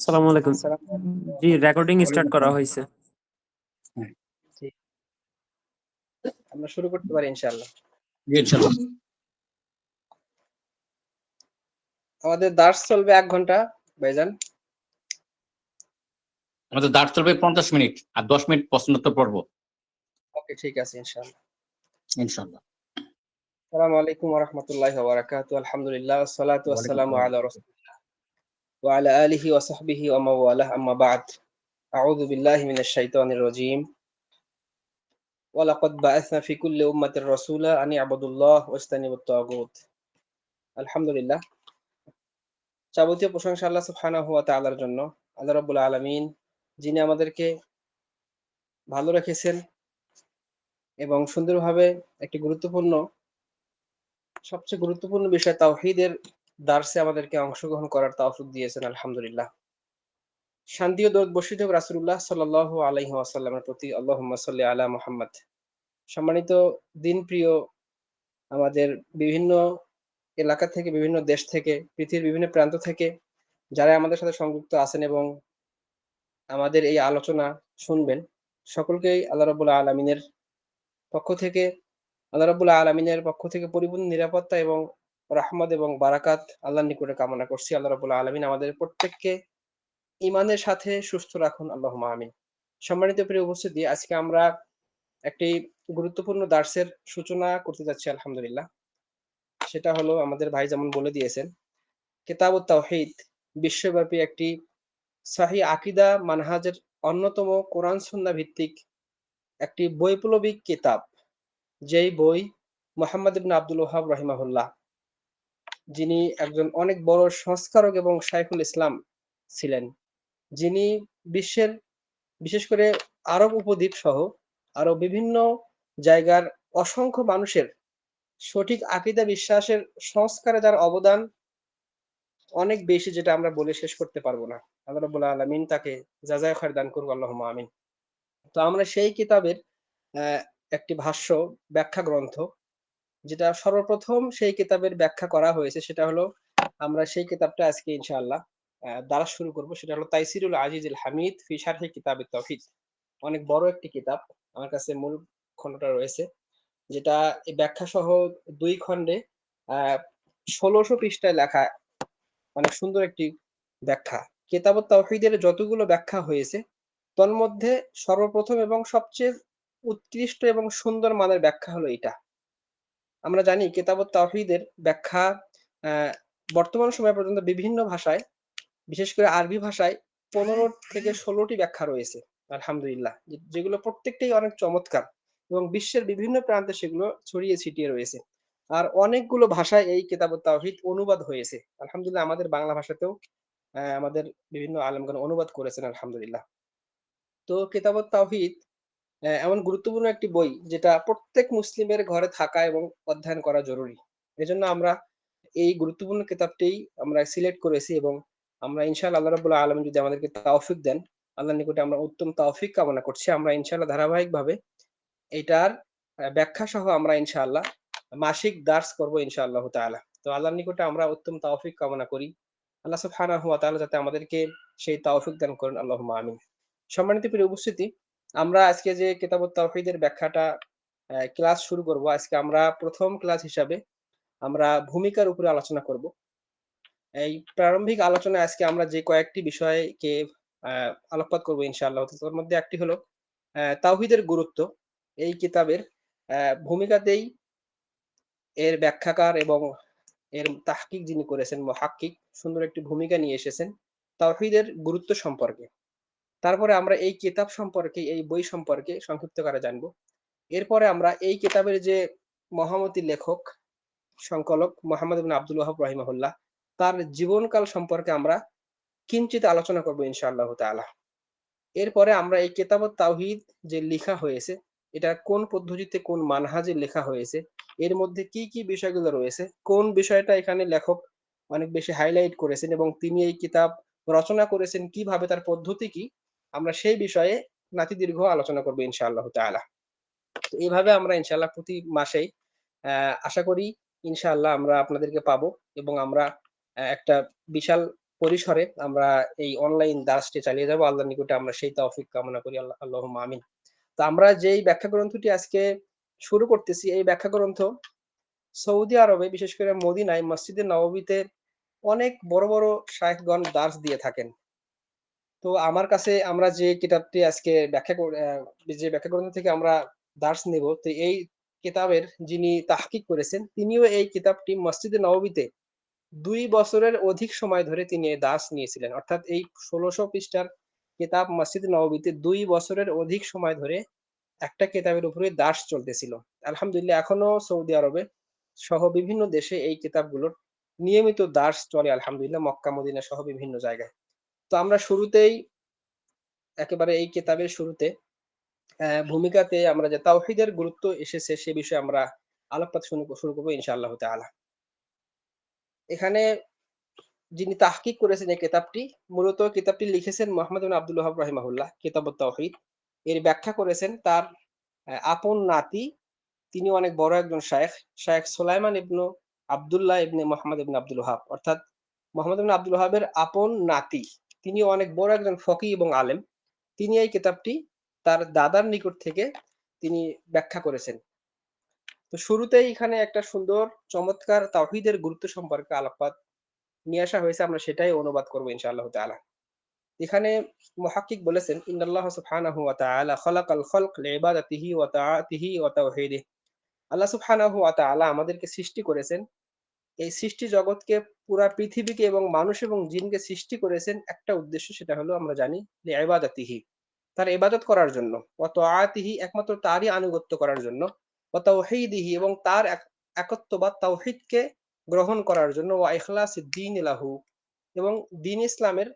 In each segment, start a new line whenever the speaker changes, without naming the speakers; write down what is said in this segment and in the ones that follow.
আসসালামু আলাইকুম। জি, recording start করা হয়েছে।
জি, আমরা শুরু করতে পারি ইনশাআল্লাহ।
জি, ইনশাআল্লাহ।
আমাদের দার্স চলবে 1 ঘন্টা ভাইজান।
আমাদের দাঁড় চলবে 50 মিনিট আর 10 মিনিট প্রশ্নোত্তর পর্ব।
ওকে, ঠিক আছে ইনশাআল্লাহ।
ইনশাআল্লাহ।
আসসালামু আলাইকুম ওয়া রাহমাতুল্লাহি ওয়া বারাকাতুহু। আলহামদুলিল্লাহ ওয়াসসালাতু ওয়াসসালামু আলা রাসূলিল্লাহ ওয়া আলা আলিহি ওয়া সাহবিহি ওয়া মাওয়ালাহ, আম্মা বা'দ। আউযু বিল্লাহি মিনাশ শাইতানির রাজীম। ওয়া লাকাদ বা'আসনা ফি কুল্লি উম্মাতির রাসূলা আন ইয়াবুদুল্লাহ ওয়াজতানিবুত তাগুত। আলহামদুলিল্লাহ, যাবতীয় প্রশংসা আল্লাহ সুবহানাহু ওয়া তাআলার জন্য। আল্লাহ রাব্বুল আলামিন যিনি আমাদেরকে ভালো রেখেছেন এবং সুন্দরভাবে একটি সবচেয়ে গুরুত্বপূর্ণ বিষয় তাওহীদের দার্সে আমাদেরকে অংশগ্রহণ করার তৌফিক দিয়েছেন, আলহামদুলিল্লাহ। শান্তি ও দরুদ বর্ষিত হোক রাসূলুল্লাহ সাল্লাল্লাহু আলাইহি ওয়াসাল্লামের প্রতি। আল্লাহুম্মা সাল্লি আলা মুহাম্মদ। সম্মানিত দিনপ্রিয় আমাদের বিভিন্ন এলাকা থেকে, বিভিন্ন দেশ থেকে, পৃথিবীর বিভিন্ন প্রান্ত থেকে যারা আমাদের সাথে সংযুক্ত আছেন এবং আমাদের এই আলোচনা শুনবেন, সকলকেই আল্লাহ রাব্বুল আলামিনের পক্ষ থেকে পরিপূর্ণ নিরাপত্তা এবং রাহমত এবং বারাকাত আল্লাহর নিকটে কামনা করছি। আল্লাহ রাব্বুল আলামিন আমাদের প্রত্যেককে ঈমানের সাথে সুস্থ রাখুন, আল্লাহুম্মা আমিন। সম্মানিত প্রিয় উপস্থিতি, আজকে আমরা একটি গুরুত্বপূর্ণ দার্সের সূচনা করতে যাচ্ছি, আলহামদুলিল্লাহ। সেটা হলো, আমাদের ভাই যেমন বলে দিয়েছেন, কিতাবুত তাওহীদ বিশ্বব্যাপী একটি সহিহ আকীদা মানহাজের অন্যতম কোরআন সুন্নাহ ভিত্তিক একটি বৈপ্লবিক কিতাব। যেই বই মুহাম্মদ ইবনে আব্দুল ওয়াহাব রাহিমাহুল্লাহ, যিনি একজন অনেক বড় সংস্কারক এবং শাইখুল ইসলাম ছিলেন, যিনি বিশ্বের, বিশেষ করে আরব উপদ্বীপ সহ আরো বিভিন্ন জায়গার অসংখ্য মানুষের সঠিক আকীদা বিশ্বাসের সংস্কারে যার অবদান অনেক বেশি, যেটা আমরা বলে শেষ করতে পারবো না। আল্লাহ রাব্বুল আলামিন তাকে জাযায়ে খায়র দান করুক, আল্লাহুম্মা আমিন। তো আমরা সেই কিতাবের একটি ভাষ্য ব্যাখ্যা গ্রন্থ, যেটা সর্বপ্রথম সেই কিতাবের ব্যাখ্যা করা হয়েছে, সেটা হলো, আমরা সেই কিতাবটা আজকে ইনশাআল্লাহ দ্বারা শুরু করব। সেটা হলো তাইসিরুল আজিজুল হামিদ ফি শারহি কিতাবিত তাওহীদ। অনেক বড় একটি কিতাব, আমার কাছে মূল খণ্ডটা রয়েছে, যেটা এই ব্যাখ্যা সহ 2 খণ্ডে 1600 পৃষ্ঠায় লেখা অনেক সুন্দর একটি ব্যাখ্যা। কিতাবুত তাওহীদের যতগুলো ব্যাখ্যা হয়েছে, তন্মধ্যে সর্বপ্রথম এবং সবচেয়ে উৎকৃষ্ট এবং সুন্দর মানের ব্যাখ্যা হলো এটা। আমরা জানি কিতাবুত তাওহীদের ব্যাখ্যা বর্তমান সময় পর্যন্ত বিভিন্ন ভাষায়, বিশেষ করে আরবি ভাষায় 15 থেকে 16টি ব্যাখ্যা রয়েছে, আলহামদুলিল্লাহ, যেগুলো প্রত্যেকটাই অনেক চমৎকার এবং বিশ্বের বিভিন্ন প্রান্তে সেগুলো ছড়িয়ে ছিটিয়ে রয়েছে। আর অনেকগুলো ভাষায় এই কিতাবুত তাওহীদ অনুবাদ হয়েছে, আলহামদুলিল্লাহ। আমাদের বাংলা ভাষাতেও আমাদের বিভিন্ন আলেমগণ অনুবাদ করেছেন, আলহামদুলিল্লাহ। তো কিতাবুত তাওহীদ এমন গুরুত্বপূর্ণ একটি বই, যেটা প্রত্যেক মুসলিমের ঘরে থাকা এবং অধ্যয়ন করা জরুরি। এজন্য আমরা এই গুরুত্বপূর্ণ কিতাবটি আমরা সিলেক্ট করেছি এবং আমরা ইনশাআল্লাহ, আল্লাহ রাব্বুল আলামিন যদি আমাদেরকে তৌফিক দেন, আল্লাহর নিকটে আমরা উত্তম তৌফিক কামনা করছি। আমরা ইনশাআল্লাহ ধারাবাহিকভাবে এটার ব্যাখ্যা সহ আমরা ইনশাআল্লাহ মাসিক দার্স করব ইনশাআল্লাহ তাআলা। তো আল্লাহর নিকটে আমরা উত্তম তৌফিক কামনা করি। আল্লাহ সুবহানাহু ওয়া তাআলা যাতে আমাদেরকে সেই তৌফিক দান করেন, আল্লাহুম্মা আমিন। সম্মানিত প্রিয় উপস্থিতি, আমরা আজকে যে কিতাবুত তাওহীদের ব্যাখ্যাটা ক্লাস শুরু করব, আজকে আমরা প্রথম ক্লাস হিসাবে আমরা ভূমিকার উপরে আলোচনা করব। এই প্রারম্ভিক আলোচনায় আজকে আমরা যে কয়েকটি বিষয়কে আলোকপাত করব ইনশাআল্লাহ। তার মধ্যে একটি হলো তাওহীদের গুরুত্ব। এই কিতাবের ভূমিকাতেই এর ব্যাখ্যাকার এবং এর তাহকিক যিনি করেছেন, মুহাক্কিক, সুন্দর একটি ভূমিকা নিয়ে এসেছেন তাওহীদের গুরুত্ব সম্পর্কে। তারপরে আমরা এই কিতাব সম্পর্কে, এই বই সম্পর্কে সংক্ষিপ্ত করে জানবো। এরপরে আমরা এই কিতাবের যে মহামতি লেখক, সংকলক মুহাম্মদ ইবনে আব্দুল ওয়াহাব রাহিমাহুল্লাহ, তার জীবনকাল সম্পর্কে আমরা কিঞ্চিত আলোচনা করব ইনশাআল্লাহ তাআলা। এরপরে আমরা এই কিতাবুত তাওহীদ যে লেখা হয়েছে, এটা কোন পদ্ধতিতে, কোন মানহাজে লেখা হয়েছে, এর মধ্যে কি কি বিষয়গুলো রয়েছে, কোন বিষয়টা এখানে লেখক অনেক বেশি হাইলাইট করেছেন এবং তিনি এই কিতাব রচনা করেছেন কিভাবে, তার পদ্ধতি কি, আমরা সেই বিষয়ে নাতিদীর্ঘ আলোচনা করব ইনশাআল্লাহ তাআলা। তো এইভাবে আমরা ইনশাআল্লাহ প্রতি মাসেই আশা করি ইনশাআল্লাহ আমরা আপনাদেরকে পাবো এবং আমরা একটা বিশাল পরিসরে আমরা এই অনলাইন দার্সটি চালিয়ে যাব। আল্লাহর নিকটে আমরা সেই তৌফিক কামনা করি। আল্লাহুম্মা আমিন। তো আমরা যেই ব্যাখ্যা গ্রন্থটি আজকে শুরু করতেছি, এই ব্যাখ্যা গ্রন্থ সৌদি আরবে বিশেষ করে মদিনায় মসজিদে নববীতে অনেক বড় বড় শায়খগণ দার্স দিয়ে থাকেন। তো আমার কাছে আমরা যে কিতাবটি আজকে যে ব্যাখ্যা গ্রন্থ থেকে আমরা দার্স নেব, তো এই কিতাবের যিনি তাহকিক করেছেন তিনিও এই কিতাবটি মসজিদে নববীতে ২ বছরের অধিক সময় ধরে তিনি এই দার্স নিয়েছিলেন। অর্থাৎ এই ১৬০০ পৃষ্ঠার কিতাব মসজিদে নববীতে ২ বছরের অধিক সময় ধরে একটা কিতাবের উপরে দার্স চলতেছিল। আলহামদুলিল্লাহ এখনো সৌদি আরবে সহ বিভিন্ন দেশে এই কিতাবগুলোর নিয়মিত দার্স চলে আলহামদুলিল্লাহ, মক্কা মদিনা সহ বিভিন্ন জায়গায়। তো আমরা শুরুতেই একেবারে এই কিতাবের শুরুতে ভূমিকাতে আমরা যে তাওহীদের গুরুত্ব এসেছে সে বিষয়ে আমরা আলোকপাত শুরু করব ইনশাআল্লাহ তাআলা। এখানে যিনি তাহকিক করেছেন এই কিতাবটি, মূলত কিতাবটি লিখেছেন মুহাম্মদ ইবনে আব্দুল ওয়াহাব রাহিমাহুল্লাহ, কিতাবুত তাওহীদ। এর ব্যাখ্যা করেছেন তার আপন নাতি, তিনি অনেক বড় একজন শায়েখ, শায়েখ সুলাইমান ইবনু আব্দুল্লাহ ইবনে মুহাম্মদ ইবনে আব্দুল ওয়াহাব, অর্থাৎ মুহাম্মদ ইবনে আব্দুল ওয়াহাবের আপন নাতি। তিনি অনেক বড় একজন ফকি এবং আলেম। তিনি এই কিতাবটি তার দাদার নিকট থেকে তিনি ব্যাখ্যা করেছেন। তো শুরুতেই এখানে একটা সুন্দর চমৎকার তাওহীদের গুরুত্ব সম্পর্কে আলোকপাত নিয়ে আসা হয়েছে, আমরা সেটাই অনুবাদ করব ইনশাআল্লাহ তাআলা। এখানে মুহাক্কিক বলেছেন, ইন্নাল্লাহ সুবহানাহু ওয়া তাআলা খালাকাল খালক লিইবাদাতিহি ওয়া তাআতিহি ওয়া তাওহীদিহি। আল্লাহ সুবহানাহু ওয়া তাআলা আমাদেরকে সৃষ্টি করেছেন। এই সৃষ্টি জগৎকে, পুরা পৃথিবীকে এবং মানুষ এবং জিনকে সৃষ্টি করেছেন একটা উদ্দেশ্য, সেটা হলো আমরা জানি লিইবাদাতিহি, তার ইবাদত করার জন্য, ওয়া তাআতিহি একমাত্র তারই আনুগত্য করার জন্য, ওয়া তাওহীদিহি এবং তার একত্ববাদ তাওহীদকে গ্রহণ করার জন্য, ওয়া ইখলাসিদ দীন লাহু এবং দ্বীন ইসলামের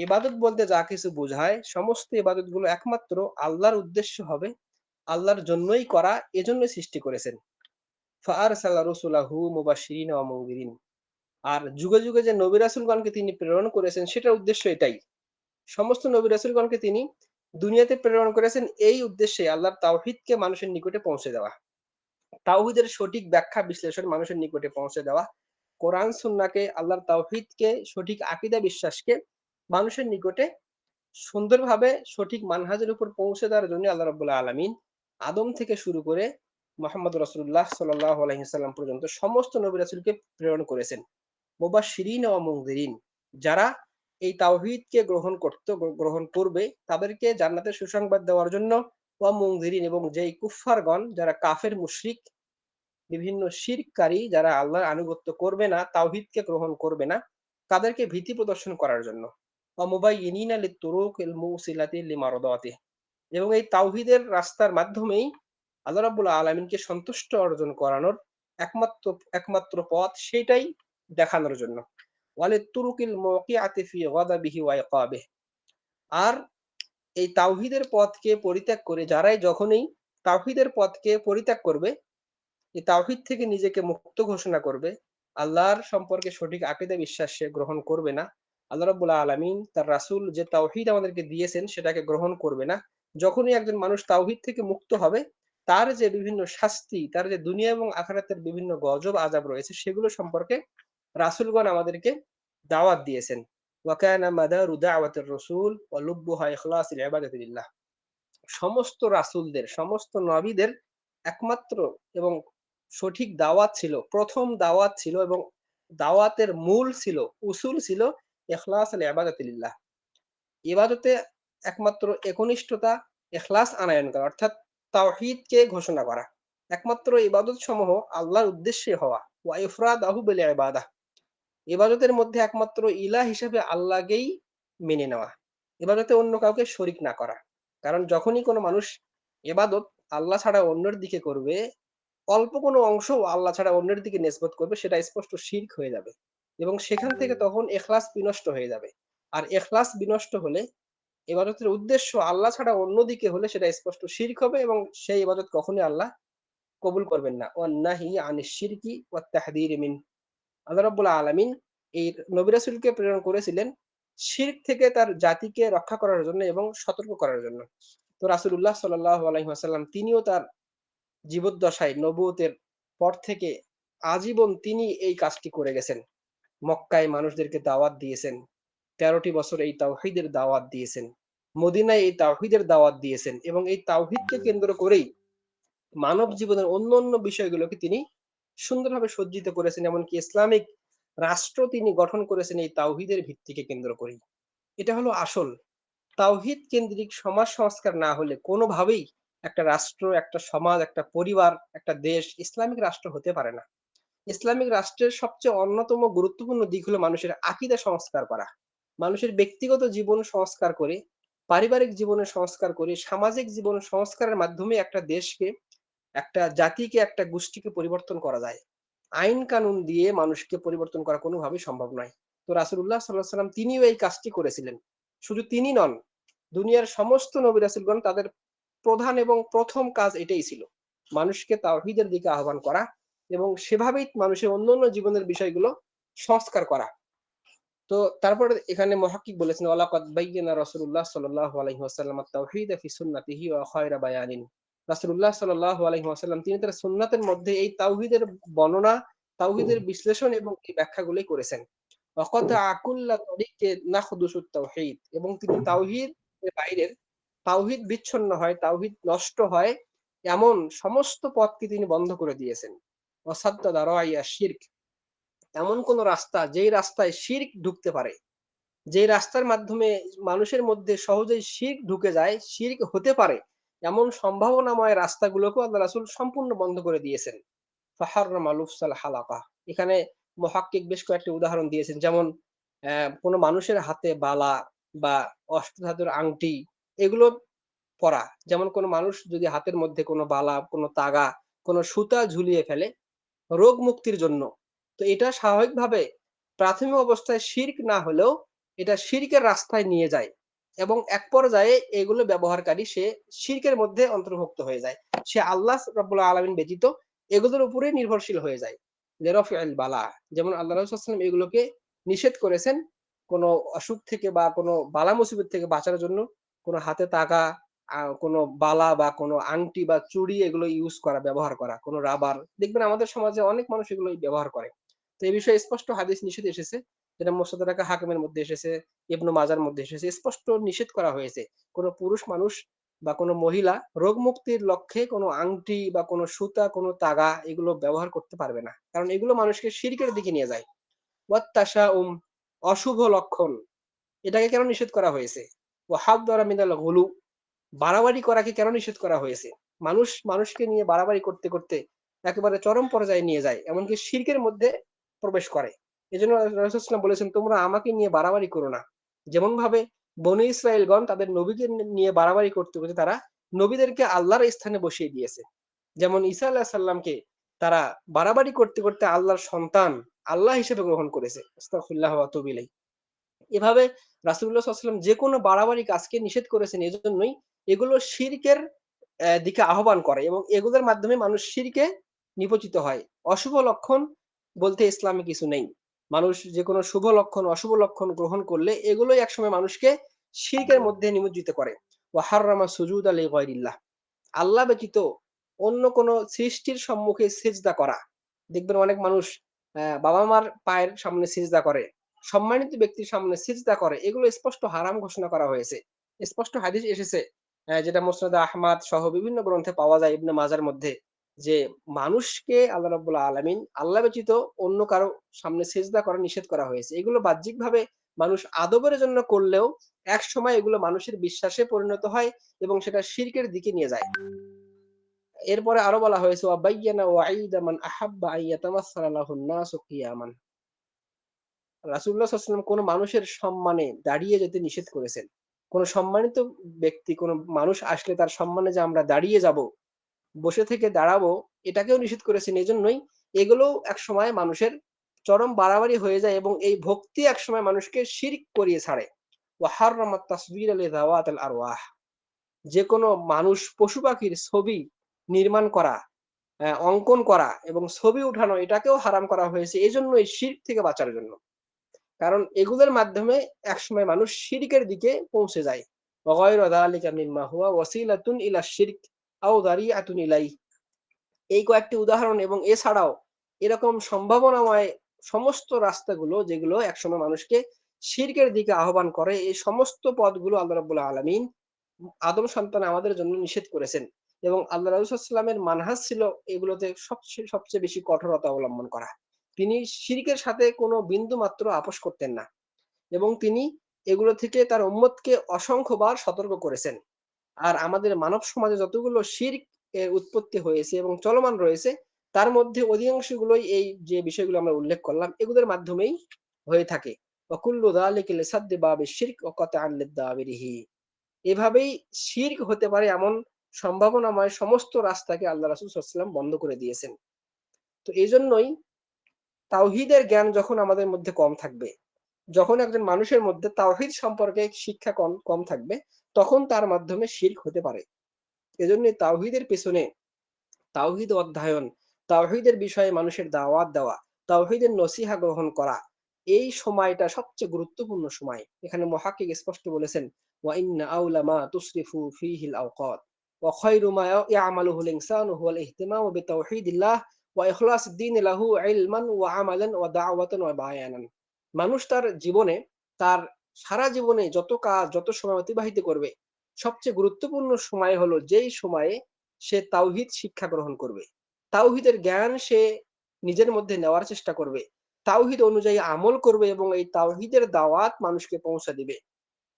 ইবাদত বলতে যা কিছু বোঝায় সমস্ত ইবাদতগুলো একমাত্র আল্লাহর উদ্দেশ্য হবে, আল্লাহর জন্যই করা, এজন্যই সৃষ্টি করেছেন। ফাআরসালা রাসূলাহু মুবাশশিরিন ওয়া মুনযিরিন। আর যুগে যুগে যে নবী রাসূলগণকে তিনি প্রেরণ করেছেন সেটার উদ্দেশ্য এটাই। সমস্ত নবী রাসূলগণকে তিনি দুনিয়াতে প্রেরণ করেছেন এই উদ্দেশ্যে, আল্লাহর তাওহীদকে মানুষের নিকটে পৌঁছে দেওয়া, তাওহীদের সঠিক ব্যাখ্যা বিশ্লেষণ মানুষের নিকটে পৌঁছে দেওয়া, কোরআন সুন্নাহকে, আল্লাহর তাওহীদকে, সঠিক আকীদা বিশ্বাসকে মানুষের নিকটে সুন্দরভাবে সঠিক মানহাজের উপর পৌঁছে দেওয়ার জন্য আল্লাহ রাব্বুল আলামিন আদম থেকে শুরু করে মুহাম্মদ রাসূলুল্লাহ সাল্লাল্লাহু আলাইহি ওয়াসাল্লাম পর্যন্ত সমস্ত নবী রাসূলকে প্রেরণ করেছেন। মুবাশশিরিন ওয়া মুনযিরিন, যারা এই তাওহীদকে গ্রহণ করবে তাদেরকে জান্নাতের সুসংবাদ দেওয়ার জন্য, ওয়া মুনযিরিন এবং যেই কুফফারগণ, যারা কাফের মুশরিক, বিভিন্ন শিরককারী, যারা আল্লাহর আনুগত্য করবে না, তাওহীদকে গ্রহণ করবে না, তাদেরকে ভীতি প্রদর্শন করার জন্য, ওয়া মুবায়্যিনিনা লিত-তুরুকিল মুওসিলাতি লিমারদাতিহি এবং এই তাওহীদের রাস্তার মাধ্যমেই আল্লাহ রাব্বুল আলামিনকে সন্তুষ্ট অর্জন করানোর একমাত্র একমাত্র পথ সেটাই দেখানোর জন্য। ওয়ালিত তুরুকিল মুওকিআতি ফি গাদাবিহি ওয়া ইকাবিহি। আর এই তাওহীদের পথকে পরিত্যাগ করে যখনই তাওহীদের পথকে পরিত্যাগ করবে, এই তাওহীদ থেকে নিজেকে মুক্ত ঘোষণা করবে, আল্লাহর সম্পর্কে সঠিক আকীদা বিশ্বাস সে গ্রহণ করবে না, আল্লাহ রাব্বুল আলামিন তার রাসূল যে তাওহীদ আমাদেরকে দিয়েছেন সেটাকে গ্রহণ করবে না, যখনই একজন মানুষ তাওহীদ থেকে মুক্ত হবে, তার যে বিভিন্ন শাস্তি, তার যে দুনিয়া এবং আখিরাতের বিভিন্ন গজব আযাব রয়েছে সেগুলো সম্পর্কে রাসূলগণ আমাদেরকে দাওয়াত দিয়েছেন। ওয়া কানা মাদারু দাওয়াতির রাসূল ওয়া লুব্বুহা ইখলাসিল ইবাদাতি লিল্লাহ। সমস্ত রাসূলদের, সমস্ত নবীদের একমাত্র এবং সঠিক দাওয়াত ছিল, প্রথম দাওয়াত ছিল এবং দাওয়াতের মূল ছিল, উসুল ছিল ইখলাসুল ইবাদাতি লিল্লাহ। ইবাদতে একমাত্র একনিষ্ঠতা, ইখলাস আনয়ন করা, অর্থাৎ তাওহীদকে ঘোষণা করা, একমাত্র ইবাদত সমূহ আল্লাহর উদ্দেশ্যে হওয়া, ওয়া ইফরাদাহু বিল ইবাদাহ, ইবাদতের মধ্যে একমাত্র ইলাহ হিসেবে আল্লাহকেই মেনে নেওয়া, ইবাদতে অন্য কাউকে শরীক না করা। কারণ যখনই কোনো মানুষ ইবাদত আল্লাহ ছাড়া অন্যের দিকে করবে, অল্প কোনো অংশ আল্লাহ ছাড়া অন্যের দিকে নিসবত করবে, সেটা স্পষ্ট শিরক হয়ে যাবে এবং সেখান থেকে তখন ইখলাস বিনষ্ট হয়ে যাবে। আর ইখলাস বিনষ্ট হলে, ইবাদতের উদ্দেশ্য আল্লাহ ছাড়া অন্য দিকে হলে, সেটা স্পষ্ট শিরক হবে এবং সেই ইবাদত কখনোই আল্লাহ কবুল করবেন না। ওয়ান নাহি আনিশ শিরকি ওয়াত তাহযীর মিন। আল্লাহ রাব্বুল আলামিন এই নবী রাসূলকে প্রেরণ করেছিলেন শিরক থেকে তার জাতিকে রক্ষা করার জন্য এবং সতর্ক করার জন্য। তো রাসূলুল্লাহ সাল্লাল্লাহু আলাইহি ওয়াসাল্লাম তিনিও তার জীবদ্দশায় নবুয়তের পর থেকে আজীবন তিনি এই কাজটি করে গেছেন। মক্কায় মানুষদেরকে দাওয়াত দিয়েছেন, 13টি বছর এই তাওহীদের দাওয়াত দিয়েছেন, মদিনায় এই তাওহীদের দাওয়াত দিয়েছেন এবং এই তাওহীদকে কেন্দ্র করেই মানব জীবনের অন্যান্য বিষয়গুলোকে তিনি সুন্দরভাবে সজ্জিত করেছেন, এমনকি ইসলামিক রাষ্ট্র তিনি গঠন করেছেন এই তাওহীদের ভিত্তিকে কেন্দ্র করেই। এটা হলো আসল। তাওহীদ কেন্দ্রিক সমাজ সংস্কার না হলে কোনোভাবেই একটা রাষ্ট্র, একটা সমাজ, একটা পরিবার, একটা দেশ ইসলামিক রাষ্ট্র হতে পারে না। ইসলামিক রাষ্ট্রের সবচেয়ে অন্যতম গুরুত্বপূর্ণ দিক হলো মানুষের আকীদা সংস্কার করা। মানুষের ব্যক্তিগত জীবন সংস্কার করে, পারিবারিক জীবনের সংস্কার করে, সামাজিক জীবন সংস্কারের মাধ্যমে একটা দেশকে, একটা জাতিকে, একটা গোষ্ঠীকে পরিবর্তন করা যায়। আইন কানুন দিয়ে মানুষকে পরিবর্তন করা কোনোভাবেই সম্ভব নয়। তো রাসূলুল্লাহ সাল্লাল্লাহু আলাইহি ওয়াসাল্লাম তিনিও এই কাজটি করেছিলেন। শুধু তিনি নন, দুনিয়ার সমস্ত নবী রাসূলগণ তাদের প্রধান এবং প্রথম কাজ এটাই ছিল। মানুষকে তাওহীদের দিকে আহ্বান করা এবং সেভাবেই মানুষের অন্যান্য জীবনের বিষয়গুলো সংস্কার করা। তো তারপরে এখানে মুহাক্কিক বলেছেন ওয়ালাকাদ বায়্যানা রাসূলুল্লাহ সাল্লাল্লাহু আলাইহি ওয়াসাল্লাম আত-তাওহীদ ফি সুন্নাতিহি ওয়া খায়রা বায়ানিন। রাসূলুল্লাহ সাল্লাল্লাহু আলাইহি ওয়াসাল্লাম তিনি তার সুন্নাতের মধ্যে এই তাওহীদের বর্ণনা, তাওহীদের বিশ্লেষণ এবং এই ব্যাখ্যাগুলোই করেছেন। ওয়া কাতা কুল্লা তরিকে নাখদুসুত তাওহীদ এবং তিনি তাওহীদ এর বাইরের, তাওহীদ বিচ্ছিন্ন হয়, তাওহীদ নষ্ট হয় এমন সমস্ত পথকে তিনি বন্ধ করে দিয়েছেন। ওয়া সাদ্দা দারাইয়া শিরক, এমন কোন রাস্তা যেই রাস্তায় শিরক ঢুকতে পারে, যে রাস্তার মাধ্যমে মানুষের মধ্যে সহজেই শিরক ঢুকে যায়, শিরক হতে পারে এমন সম্ভাবনাময় রাস্তাগুলোকেও আল্লাহ রাসূল সম্পূর্ণ বন্ধ করে দিয়েছেন। ফাহাররামা লুফসাল হালাকা। এখানে মুহাক্কিক বেশ কয়েকটি উদাহরণ দিয়েছেন। যেমন কোনো মানুষের হাতে বালা বা অষ্টধাতুর আংটি এগুলো পরা। যেমন কোনো মানুষ যদি হাতের মধ্যে কোনো বালা, কোনো তাগা, কোনো সুতা ঝুলিয়ে ফেলে রোগ মুক্তির জন্য, তো এটা স্বাভাবিকভাবে প্রাথমিক অবস্থায় শিরক না হলেও এটা শিরকের রাস্তায় নিয়ে যায় এবং এক পর্যায়ে এগুলো ব্যবহারকারী সে শিরকের মধ্যে অন্তর্ভুক্ত হয়ে যায়। সে আল্লাহ রাব্বুল আলামিন ব্যতীত এগুলোর উপরে নির্ভরশীল হয়ে যায়। লিরাফিল বালা, যেমন আল্লাহ রাসূল সাল্লাল্লাহু আলাইহি ওয়াসাল্লাম এগুলোকে নিষেধ করেছেন কোনো অসুখ থেকে বা কোনো বালা মুসিবত থেকে বাঁচার জন্য কোনো হাতে তাগা, কোনো বালা বা কোনো আংটি বা চুড়ি এগুলো ইউজ করা, ব্যবহার করা, কোনো রাবার। দেখবেন আমাদের সমাজে অনেক মানুষ এগুলো ব্যবহার করে। তো এই বিষয়ে স্পষ্ট হাদিস নিষেধ এসেছে। যেটা মুস্তাদরাক হাকিমের মধ্যে এসেছে, ইবনে মাজার মধ্যে এসেছে। স্পষ্ট নিষেধ করা হয়েছে। কোনো পুরুষ মানুষ বা কোনো মহিলা রোগ মুক্তির লক্ষ্যে কোনো আংটি বা কোনো সুতা, কোনো তাগা এগুলো ব্যবহার করতে পারবে না। কারণ এগুলো মানুষকে শিরকের দিকে নিয়ে যায়। ওয়াত তাশাউম, অশুভ লক্ষণ। এটাকে কেন নিষেধ করা হয়েছে? ওয়া হাদদারা মিনাল গুলু, বাড়াবাড়ি করাকে কেন নিষেধ করা হয়েছে? মানুষ মানুষকে নিয়ে বাড়াবাড়ি করতে, করতে একেবারে চরম পর্যায়ে নিয়ে যায়। এমনকি শিরকের মধ্যে প্রবেশ করে। এজন্য রাসূলুল্লাহ সাল্লাল্লাহু আলাইহি ওয়াসাল্লাম বলেছেন, "তোমরা আমাকে নিয়ে বাড়াবাড়ি করো না।" যেমনভাবে বনী ইসরাইলগণ তাদের নবীকে নিয়ে বাড়াবাড়ি করতে, করতে তারা নবীদেরকে আল্লাহর স্থানে বসিয়ে দিয়েছে। যেমন ঈসা আলাইহিস সালামকে তারা বাড়াবাড়ি করতে, করতে আল্লাহর সন্তান, আল্লাহ হিসেবে গ্রহণ করেছে। আস্তাগফিরুল্লাহ ওয়া আতুবু ইলাইহি। এভাবে রাসূলুল্লাহ সাল্লাল্লাহু আলাইহি ওয়াসাল্লাম যেকোনো বাড়াবাড়ি কাজকে নিষেধ করেছেন এজন্যই এগুলো শিরকের দিকে আহ্বান করে এবং এগুলোর মাধ্যমে মানুষ শিরকে নিমজ্জিত হয়। অশুভ লক্ষণ বলতে ইসলামে কিছু নেই। মানুষ যেকোনো শুভ লক্ষণ, অশুভ লক্ষণ গ্রহণ করলে এগুলোই একসময় মানুষকে শিরকের মধ্যে নিমজ্জিত করে। ওয়া হাররামা সুজুদা লিগায়রিল্লাহ, আল্লাহ ব্যতীত অন্য কোন সৃষ্টির সম্মুখে সিজদা করা। দেখবেন অনেক মানুষ বাবা-মার পায়ের সামনে সিজদা করে, সম্মানিত ব্যক্তির সামনে সিজদা করে। এগুলো স্পষ্ট হারাম ঘোষণা করা হয়েছে। স্পষ্ট হাদিস এসেছে যেটা মুসনাদে আহমদ সহ বিভিন্ন গ্রন্থে পাওয়া যায়, ইবনে মাজার মধ্যে, যে মানুষকে আল্লাহ রাব্বুল আলামিন আল্লাহ ব্যতীত অন্য কারো সামনে সিজদা করা নিষেধ করা হয়েছে। এগুলো বাহ্যিকভাবে মানুষ আদবের জন্য করলেও একসময় এগুলো মানুষের বিশ্বাসে পরিণত হয় এবং সেটা শিরকের দিকে নিয়ে যায়। এরপরে আরো বলা হয়েছে ওয়াবাইয়ানা ওয়াঈদা মান আহাব্বা আন ইয়াতামাসসালা লাহুন নাসু কিয়ামান। রাসূলুল্লাহ সাল্লাল্লাহু আলাইহি ওয়াসাল্লাম কোন মানুষের সম্মানে দাঁড়িয়ে যেতে নিষেধ করেছেন। কোন সম্মানিত ব্যক্তি, কোন মানুষ আসলে তার সম্মানে যে আমরা দাঁড়িয়ে যাব, বসে থেকে দাঁড়াবো, এটাকেও নিষেধ করেছেন। এজন্যই এগুলোও একসময় মানুষের চরম বাড়াবাড়ি হয়ে যায় এবং এই ভক্তি একসময় মানুষকে শিরক করিয়ে ছাড়ে। ওয়া হাররামাত তাসবিরা লিযাওয়াতিল আরওয়াহ, যেকোনো মানুষ পশু-পাখির ছবি নির্মাণ করা, অঙ্কন করা এবং ছবি উঠানো এটাকেও হারাম করা হয়েছে এজন্যই শিরক থেকে বাঁচার জন্য। কারণ এগুলোর মাধ্যমে একসময় মানুষ শিরকের দিকে পৌঁছে যায়। ওয়াগায়রু যালিকা মিম্মা হুয়া ওয়াসিলাতুন ইলা শিরক আও যারিআতুন ইলাইহি। এই কয়েকটি উদাহরণ এবং এছাড়াও এরকম সম্ভাবনাময় সমস্ত রাস্তাগুলো যেগুলো একসময় মানুষকে শিরকের দিকে আহ্বান করে, এই সমস্ত পথগুলো আল্লাহ রাব্বুল আলামিন আদম সন্তান আমাদের জন্য নিষেধ করেছেন। এবং আল্লাহ রাসূল সাল্লাল্লাহু আলাইহি ওয়াসাল্লামের মানহাজ ছিল এগুলোতে সবচেয়ে বেশি কঠোরতা অবলম্বন করা। তিনি শিরকের সাথে কোনো বিন্দু মাত্র আপোস করতেন না এবং তিনি এগুলো থেকে তার উম্মতকে অসংখ্যবার সতর্ক করেছেন। আর আমাদের মানব সমাজে যতগুলো শিরক এর উৎপত্তি হয়েছে এবং চলমান রয়েছে, তার মধ্যে অধিকাংশগুলোই এই যে বিষয়গুলো আমরা উল্লেখ করলাম, এগুলোর মাধ্যমেই হয়ে থাকে। ওয়াকুল্লু যালিকা লিসাদ্দি বাবি শিরক ওয়া কাতআন লিদ্দাবিরিহি। এভাবেই শিরক হতে পারে এমন সম্ভাবনাময় সমস্ত রাস্তাকে আল্লাহ রাসূল সাল্লাল্লাহু আলাইহি ওয়াসাল্লাম বন্ধ করে দিয়েছেন। তো এজন্যই তাওহীদের জ্ঞান যখন আমাদের মধ্যে কম থাকবে, যখন একজন মানুষের মধ্যে তাওহীদ সম্পর্কে শিক্ষা কম কম থাকবে, তখন তার মাধ্যমে শিরক হতে পারে। এজন্যই তাওহীদের পেছনে তাওহীদ অধ্যয়ন, তাওহীদের বিষয়ে মানুষের দাওয়াত দেওয়া, তাওহীদের নসিহা গ্রহণ করা, এই সময়টা সবচেয়ে গুরুত্বপূর্ণ সময়। এখানে মুহাক্কিক স্পষ্ট বলেছেন, ওয়া ইন্না আওলা মা তুসরিফু ফীহিল আওকাত ওয়া খায়রু মা ইয়ামালুহুল ইনসানু হুয়াল ইহতিমামু বিতাওহীদিল্লাহ ওয়া ইখলাসিদ দীন লাহু ইলমান ওয়া আমালান ওয়া দাওয়াতান ওয়া বায়ানান। মানুষ তার জীবনে, তার সারা জীবনে যত কাজ, যত সময় অতিবাহিত করবে, সবচেয়ে গুরুত্বপূর্ণ সময় হলো যেই সময়ে সে তাওহীদ শিক্ষা গ্রহণ করবে। তাওহীদের জ্ঞান সে নিজের মধ্যে নেওয়ার চেষ্টা করবে। তাওহীদ অনুযায়ী আমল করবে এবং এই তাওহীদের দাওয়াত মানুষকে পৌঁছে দিবে।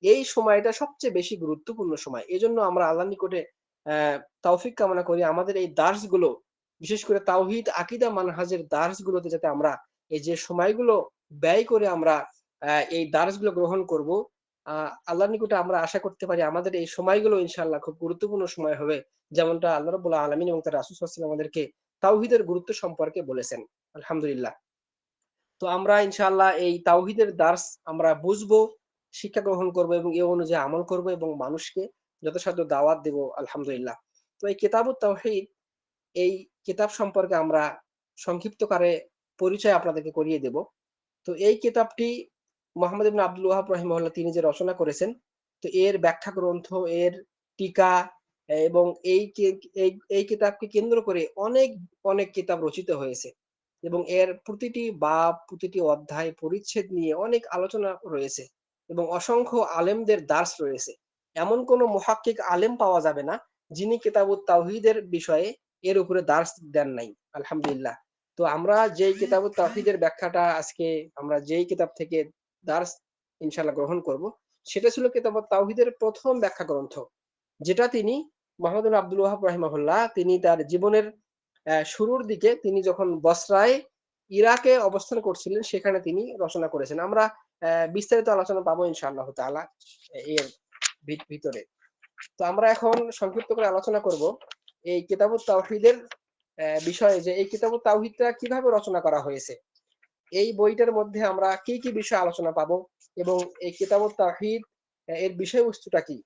এই সময়টা সবচেয়ে বেশি গুরুত্বপূর্ণ সময়। এজন্য আমরা আল্লাহর নিকটে তৌফিক কামনা করি আমাদের এই দার্সগুলো, বিশেষ করে তাওহীদ, আকীদা, মানহাজের দার্সগুলোতে যাতে আমরা এই যে সময়গুলো ব্যয় করে আমরা এই দার্সগুলো গ্রহণ করব, আল্লাহর নিকটে আমরা আশা করতে পারি আমাদের এই সময়গুলো ইনশাআল্লাহ খুব গুরুত্বপূর্ণ সময় হবে। যেমনটা আল্লাহ রাব্বুল আলামিন এবং তার রাসূল সাল্লাল্লাহু আলাইহি ওয়াসাল্লাম আমাদেরকে তাওহীদের গুরুত্ব সম্পর্কে বলেছেন। আলহামদুলিল্লাহ। তো আমরা ইনশাআল্লাহ এই তাওহীদের দার্স আমরা বুঝবো, শিক্ষা গ্রহণ করব এবং এ অনুযায়ী আমল করব এবং মানুষকে যথাসাধ্য দাওয়াত দেব আলহামদুলিল্লাহ। তো এই কিতাবুত তাওহীদ, এই কিতাব সম্পর্কে আমরা সংক্ষিপ্তকারে পরিচয় আপনাদেরকে করিয়ে দেব। তো এই কিতাবটি মুহাম্মদ ইবনে আব্দুল ওয়াহাব রাহিমাহুল্লাহ তিনি যে রচনা করেছেন, তো এর ব্যাখ্যা গ্রন্থ, এর টিকা এবং এই কিতাবকে কেন্দ্র করে অনেক কিতাব রচিত হয়েছে এবং এর প্রতিটি বাব, প্রতিটি অধ্যায়, পরিচ্ছেদ নিয়ে অনেক আলোচনা রয়েছে এবং অসংখ্য আলেমদের দার্স রয়েছে। এমন কোনো মুহাক্কিক আলেম পাওয়া যাবে না যিনি কিতাবুত তাওহীদের বিষয়ে এর উপরে দার্স দেন নাই। আলহামদুলিল্লাহ। তো আমরা যেই কিতাবুত তাওহীদের ব্যাখ্যাটা আজকে আমরা যেই কিতাব থেকে দার্স ইনশাআল্লাহ গ্রহণ করব, সেটা ছিল কিতাবুত তাওহীদের ১ম ব্যাখ্যা গ্রন্থ। যেটা তিনি মুহাম্মদ ইবনে আব্দুল ওয়াহাব রাহিমাহুল্লাহ তিনি তার জীবনের শুরুর দিকে তিনি যখন বসরায় ইরাকে অবস্থান করছিলেন সেখানে তিনি রচনা করেছেন। আমরা বিস্তারিত আলোচনা পাবো ইনশাআল্লাহ তাআলা এর ভিতরে। তো আমরা এখন সংক্ষিপ্ত করে আলোচনা করব এই কিতাবুত তাওহীদের বিষয়ে, যে এই কিতাবুত তাওহীদটা কিভাবে রচনা করা হয়েছে। এই বইটার মধ্যে আমরা কি কি বিষয় আলোচনা পাবো এবং এই কিতাবুত তাওহীদ এর বিষয়বস্তুটা কি।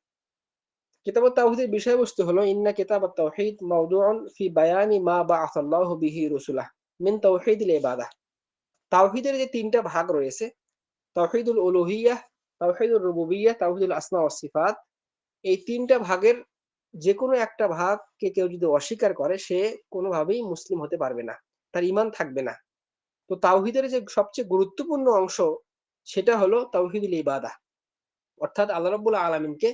কিতাবুত তাওহীদের বিষয়বস্তু হলো, ইন্না কিতাবাত তাওহীদ মাওদুউন ফি বায়ানি মা বাআসাল্লাহু বিহি রাসূলাহ মিন তাওহীদিল ইবাদাহ। তাওহীদের যে ৩টা ভাগ রয়েছে, তাওহীদুল উলুহিyyah, তাওহীদুর রুবুবিyyah, তাওহীদুল আসমা ওয়াস সিফাত, এই ৩টা ভাগের যেকোনো একটা ভাগকে কেউ যদি অস্বীকার করে সে কোনোভাবেই মুসলিম হতে পারবে না। তার ঈমান থাকবে না। তো তাওহীদের যে সবচেয়ে গুরুত্বপূর্ণ অংশ সেটা হলো তাওহীদুল ইবাদাহ। অর্থাৎ আল্লাহ রাব্বুল আলামিনকে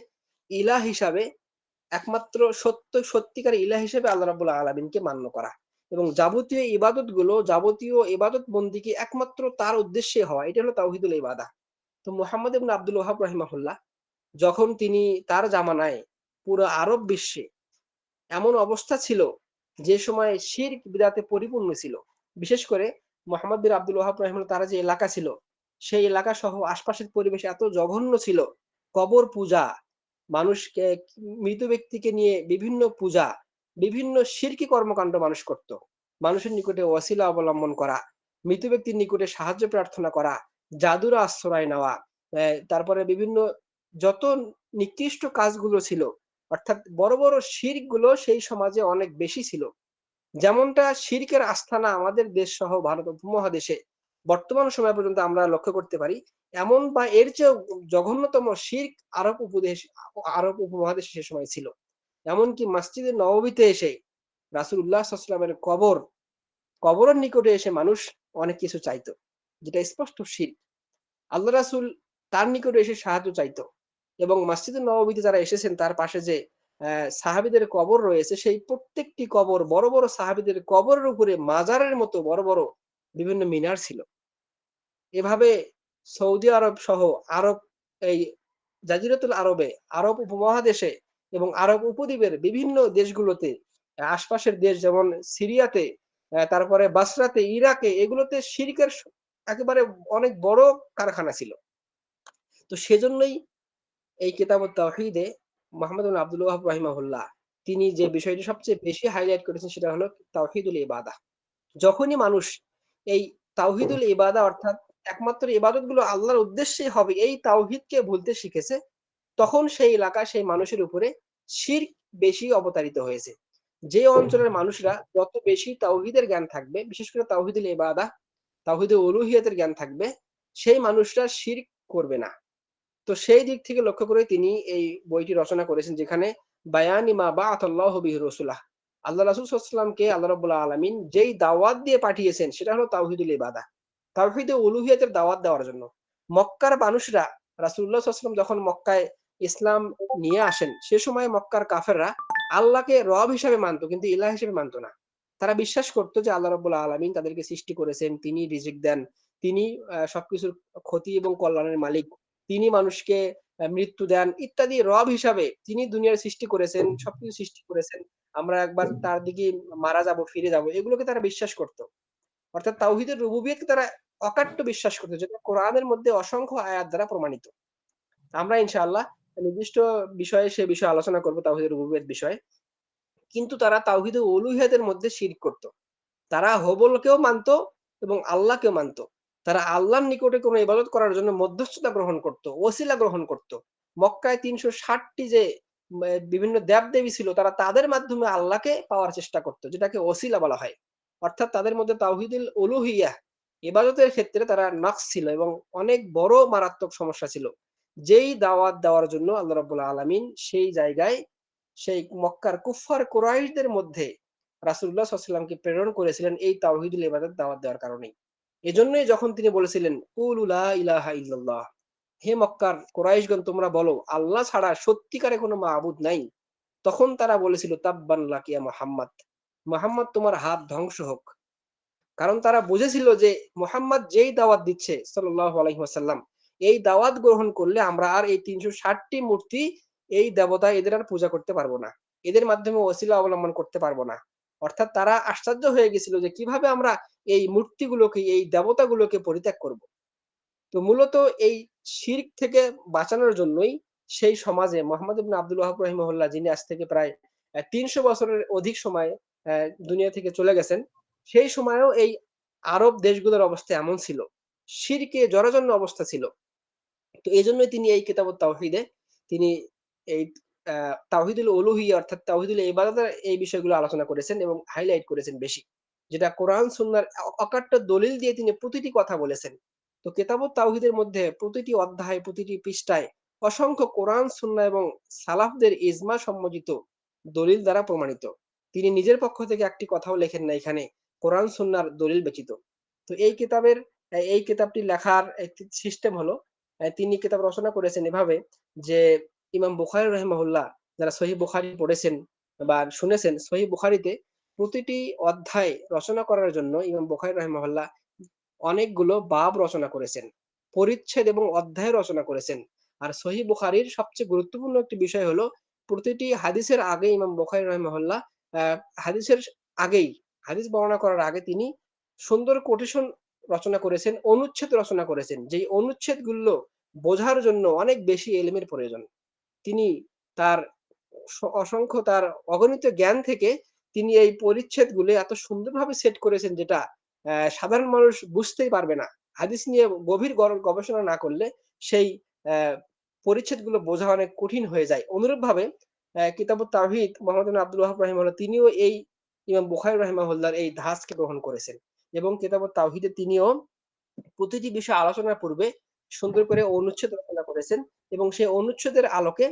ইলাহ হিসাবে, একমাত্র সত্যিকার ইলাহ হিসেবে আল্লাহ রাব্বুল আলামিনকে মান্য করা এবং যাবতীয় ইবাদতগুলো, যাবতীয় ইবাদত বন্দিকে একমাত্র তার উদ্দেশ্যে হওয়া, এটা হলো তাওহীদুল ইবাদাহ। তো মুহাম্মদ ইবনে আব্দুল ওয়াহাব রাহিমাহুল্লাহ যখন তিনি তার জামানায় পুরো আরব বিশ্বে এমন অবস্থা ছিল যে সময়ে শিরক বিদআতে পরিপূর্ণ ছিল। বিশেষ করে মুহাম্মদ বিন আব্দুল ওয়াহাব রাহিমাহুল্লাহ তার যে এলাকা ছিল, সেই এলাকা সহ আশপাশের পরিবেশ এত জঘন্য ছিল। কবর পূজা, মানুষকে, মৃত ব্যক্তিকে নিয়ে বিভিন্ন পূজা, বিভিন্ন শিরকি কর্মকাণ্ড মানুষ করত। মানুষের নিকটে ওয়াসিলা অবলম্বন করা, মৃত ব্যক্তির নিকটে সাহায্য প্রার্থনা করা, জাদুর আশ্রয় নেওয়া, তারপরে বিভিন্ন যত নিকৃষ্ট কাজগুলো ছিল, অর্থাৎ বড় বড় শিরক গুলো সেই সমাজে অনেক বেশি ছিল। যেমনটা শিরকের আস্তানা আমাদের দেশ সহ ভারত উপমহাদেশে বর্তমান সময় পর্যন্ত আমরা লক্ষ্য করতে পারি, এমন বা এর চেয়েও জঘন্যতম শিরক আরব উপমহাদেশে সে সময় ছিল। এমনকি মসজিদে নববীতে এসে রাসূলুল্লাহ সাল্লাল্লাহু আলাইহি ওয়াসাল্লামের কবরের নিকটে এসে মানুষ অনেক কিছু চাইতো, যেটা স্পষ্ট শিরক। আল্লাহ রাসূল তার নিকটে এসে সাহায্য চাইতো। এবং মসজিদে নববীতে যারা এসেছেন তার পাশে যে সাহাবীদের কবর রয়েছে সেই প্রত্যেকটি কবর বড়, বড় সাহাবীদের কবরের উপরে মাজারের মতো বড়, বড় বিভিন্ন মিনার ছিল। এভাবে সৌদি আরব সহ আরব এই জাজিরাতুল আরবে, আরব উপমহাদেশে এবং আরব উপদ্বীপের বিভিন্ন দেশগুলোতে আশপাশের দেশ যেমন সিরিয়াতে, তারপরে বাসরাতে, ইরাকে এগুলোতে শিরকের একেবারে অনেক বড় কারখানা ছিল। তো সেজন্যই এই কিতাবুত তাওহীদে মুহাম্মদ ইবনে আব্দুল ওয়াহাব রাহিমাহুল্লাহ তিনি যে বিষয়টি সবচেয়ে বেশি হাইলাইট করেছেন সেটা হলো তাওহীদুল ইবাদাহ। যখনই মানুষ এই তাওহীদুল ইবাদা অর্থাৎ একমাত্র ইবাদতগুলো আল্লাহর উদ্দেশ্যেই হবে এই তাওহীদকে ভুলতে শিখেছে, তখন সেই এলাকায় সেই মানুষের উপরে শিরক বেশি অবতারিত হয়েছে। যে অঞ্চলের মানুষরা যত বেশি তাওহীদের জ্ঞান থাকবে, বিশেষ করে তাওহীদুল ইবাদাহ, তাওহীদুল উলুহিয়াতের জ্ঞান থাকবে, সেই মানুষরা শিরক করবে না। তো সেই দিক থেকে লক্ষ্য করে তিনি এই বইটি রচনা করেছেন যেখানে বায়ানি মা বাআতাল্লাহু বিহি রাসূলাহ। আল্লাহ রাসূল সাল্লাল্লাহু আলাইহি ওয়াসাল্লামকে আল্লাহ রাব্বুল আলামিন যেই দাওয়াত দিয়ে পাঠিয়েছেন সেটা হলো তাওহীদুল ইবাদাহ। তাওহীদে উলুহিয়াতের দাওয়াত দেওয়ার জন্য। মক্কার মানুষরা রাসূলুল্লাহ সাল্লাল্লাহু আলাইহি ওয়াসাল্লাম যখন মক্কায় ইসলাম নিয়ে আসেন সে সময় মক্কার কাফেররা আল্লাহকে রব হিসেবে মানত কিন্তু ইলাহ হিসেবে মানত না। তারা বিশ্বাস করত যে আল্লাহ রাব্বুল আলামিন তাদেরকে সৃষ্টি করেছেন, তিনি রিজিক দেন, তিনি সবকিছুর ক্ষতি এবং কল্যাণের মালিক। তিনি মানুষকে মৃত্যু দেন ইত্যাদি রব হিসাবে তিনি দুনিয়ার সৃষ্টি করেছেন, সবকিছু সৃষ্টি করেছেন। আমরা একবার তার দিকে মারা যাব, ফিরে যাব। এগুলোকে তারা বিশ্বাস করত। অর্থাৎ তাওহীদের রুবুবিয়তকে তারা অকাট্য বিশ্বাস করত যেটা কোরআনের মধ্যে অসংখ্য আয়াত দ্বারা প্রমাণিত। আমরা ইনশাআল্লাহ নির্দিষ্ট বিষয়ে সে বিষয়ে আলোচনা করব তাওহীদের রুবুবিয়ত বিষয়ে। কিন্তু তারা তাওহীদে উলুহিয়াতের মধ্যে শিরক করত। তারা হবলকেও মানত এবং আল্লাহকেও মানত। তারা আল্লাহর নিকটে কোনো ইবাদত করার জন্য মধ্যস্থতা গ্রহণ করত, ওসিলা গ্রহণ করত। মক্কায় ৩৬০ টি যে বিভিন্ন দেব-দেবী ছিল তারা তাদের মাধ্যমে আল্লাহকে পাওয়ার চেষ্টা করত, যেটাকে ওসিলা বলা হয়। অর্থাৎ তাদের মধ্যে তাওহীদুল উলুহিয়াহ ইবাদতের ক্ষেত্রে তারা নকশ ছিল এবং অনেক বড় মারাত্মক সমস্যা ছিল। যেই দাওয়াত দেওয়ার জন্য আল্লাহ রাব্বুল আলামিন সেই জায়গায় সেই মক্কার কুফফার কুরাইশদের মধ্যে রাসূলুল্লাহ সাল্লাল্লাহু আলাইহি ওয়াসাল্লামকে প্রেরণ করেছিলেন এই তাওহীদুল ইবাদত দাওয়াত দেওয়ার কারণেই। এজন্যই যখন তিনি বলেছিলেন কুলু লা ইলাহা ইল্লাল্লাহ, হে মক্কার কুরাইশগণ তোমরা বলো আল্লাহ ছাড়া সত্যিকারে কোনো মাবুদ নাই। তখন তারা বলেছিল তাব্বান লাকা ইয়া মুহাম্মদ, মুহাম্মদ তোমার হাত ধ্বংস হোক। কারণ তারা বুঝেছিল যে মুহাম্মদ যেই দাওয়াত দিচ্ছে সাল্লাল্লাহু আলাইহি ওয়াসাল্লাম এই দাওয়াত গ্রহণ করলে আমরা আর এই ৩৬০ টি মূর্তি এই দেবতা এদের আর পূজা করতে পারবো না। এদের মাধ্যমে ওসিলা অবলম্বন করতে পারবো না। অর্থাৎ তারা আশ্চর্য হয়ে গেছিল যে কিভাবে আমরা এই মূর্তিগুলোকে এই দেবতাগুলোকে পরিত্যাগ করব। তো মূলত এই শিরক থেকে বাঁচানোর জন্যই সেই সমাজে মোহাম্মদ ইবনে আব্দুল ওয়াহাব রাহিমাহুল্লাহ যিনি আজ থেকে প্রায় ৩০০ বছরের অধিক সময় দুনিয়া থেকে চলে গেছেন, সেই সময়েও এই আরব দেশগুলোর অবস্থা এমন ছিল। শিরকে জরাজন্য অবস্থা ছিল। তো এজন্যই তিনি এই কিতাবুত তাওহীদে তিনি এই তাওহীদুল উলুহিয়্যা অর্থাৎ তাওহীদুল ইবাদতের এই বিষয়গুলো আলোচনা করেছেন এবং হাইলাইট করেছেন বেশি। যেটা কোরআন সুন্নাহর অকাট্য দলিল দিয়ে তিনি প্রতিটি কথা বলেছেন। তো কিতাবুত তাওহীদের মধ্যে প্রতিটি অধ্যায়, প্রতিটি পৃষ্ঠায় অসংখ্য কোরআন, সুন্নাহ এবং সালাফদের ইজমা সম্মোচিত দলিল দ্বারা প্রমাণিত। তিনি নিজের পক্ষ থেকে একটি কথাও লেখেন না এখানে কোরআন সুন্নাহর দলিল ব্যতীত। তো এই কিতাবের এই কিতাবটি লেখার একটি সিস্টেম হলো তিনি কিতাব রচনা করেছেন এভাবে যে ইমাম বুখারী রাহিমাহুল্লাহ যারা সহিহ বুখারী পড়েছেন বা শুনেছেন, সহিহ বুখারীতে প্রতিটি অধ্যায় রচনা করার জন্য ইমাম বুখারী রাহিমাহুল্লাহ অনেকগুলো বাব রচনা করেছেন। পরিচ্ছেদ এবং অধ্যায় রচনা করেছেন। আর সহিহ বুখারীর সবচেয়ে গুরুত্বপূর্ণ একটি বিষয় হলো প্রতিটি হাদিসের আগে ইমাম বুখারী রাহিমাহুল্লাহ আ হাদিসের আগেই হাদিস বর্ণনা করার আগে তিনি সুন্দর কোটেশন রচনা করেছেন, অনুচ্ছেদ রচনা করেছেন। যেই অনুচ্ছেদগুলো বোঝার জন্য অনেক বেশি ইলমের প্রয়োজন। তিনি তার অসংখ্য তার অগণিত জ্ঞান থেকে তিনি এই পরিচ্ছেদগুলো এত সুন্দরভাবে সেট করেছেন যেটা সাধারণ মানুষ বুঝতেই পারবে না। হাদিস নিয়ে গভীর গবেষণা না করলে সেই অ্যা পরিচ্ছেদগুলো বোঝা অনেক কঠিন হয়ে যায়। অনুরূপভাবে কিতাবুত তাওহীদ মুহাম্মদ ইবনে আব্দুল ওয়াহাব রাহিমাহুল্লাহ তিনিও এই ইমাম বুখারী রাহিমাহুল্লাহর এই ধাঁচকে গ্রহণ করেছেন এবং কিতাবুত তাওহীদে তিনিও প্রতিটি বিষয় আলোচনার পূর্বে সুন্দর করে অনুচ্ছেদ রচনা করেছেন এবং সেই অনুচ্ছেদের আলোকে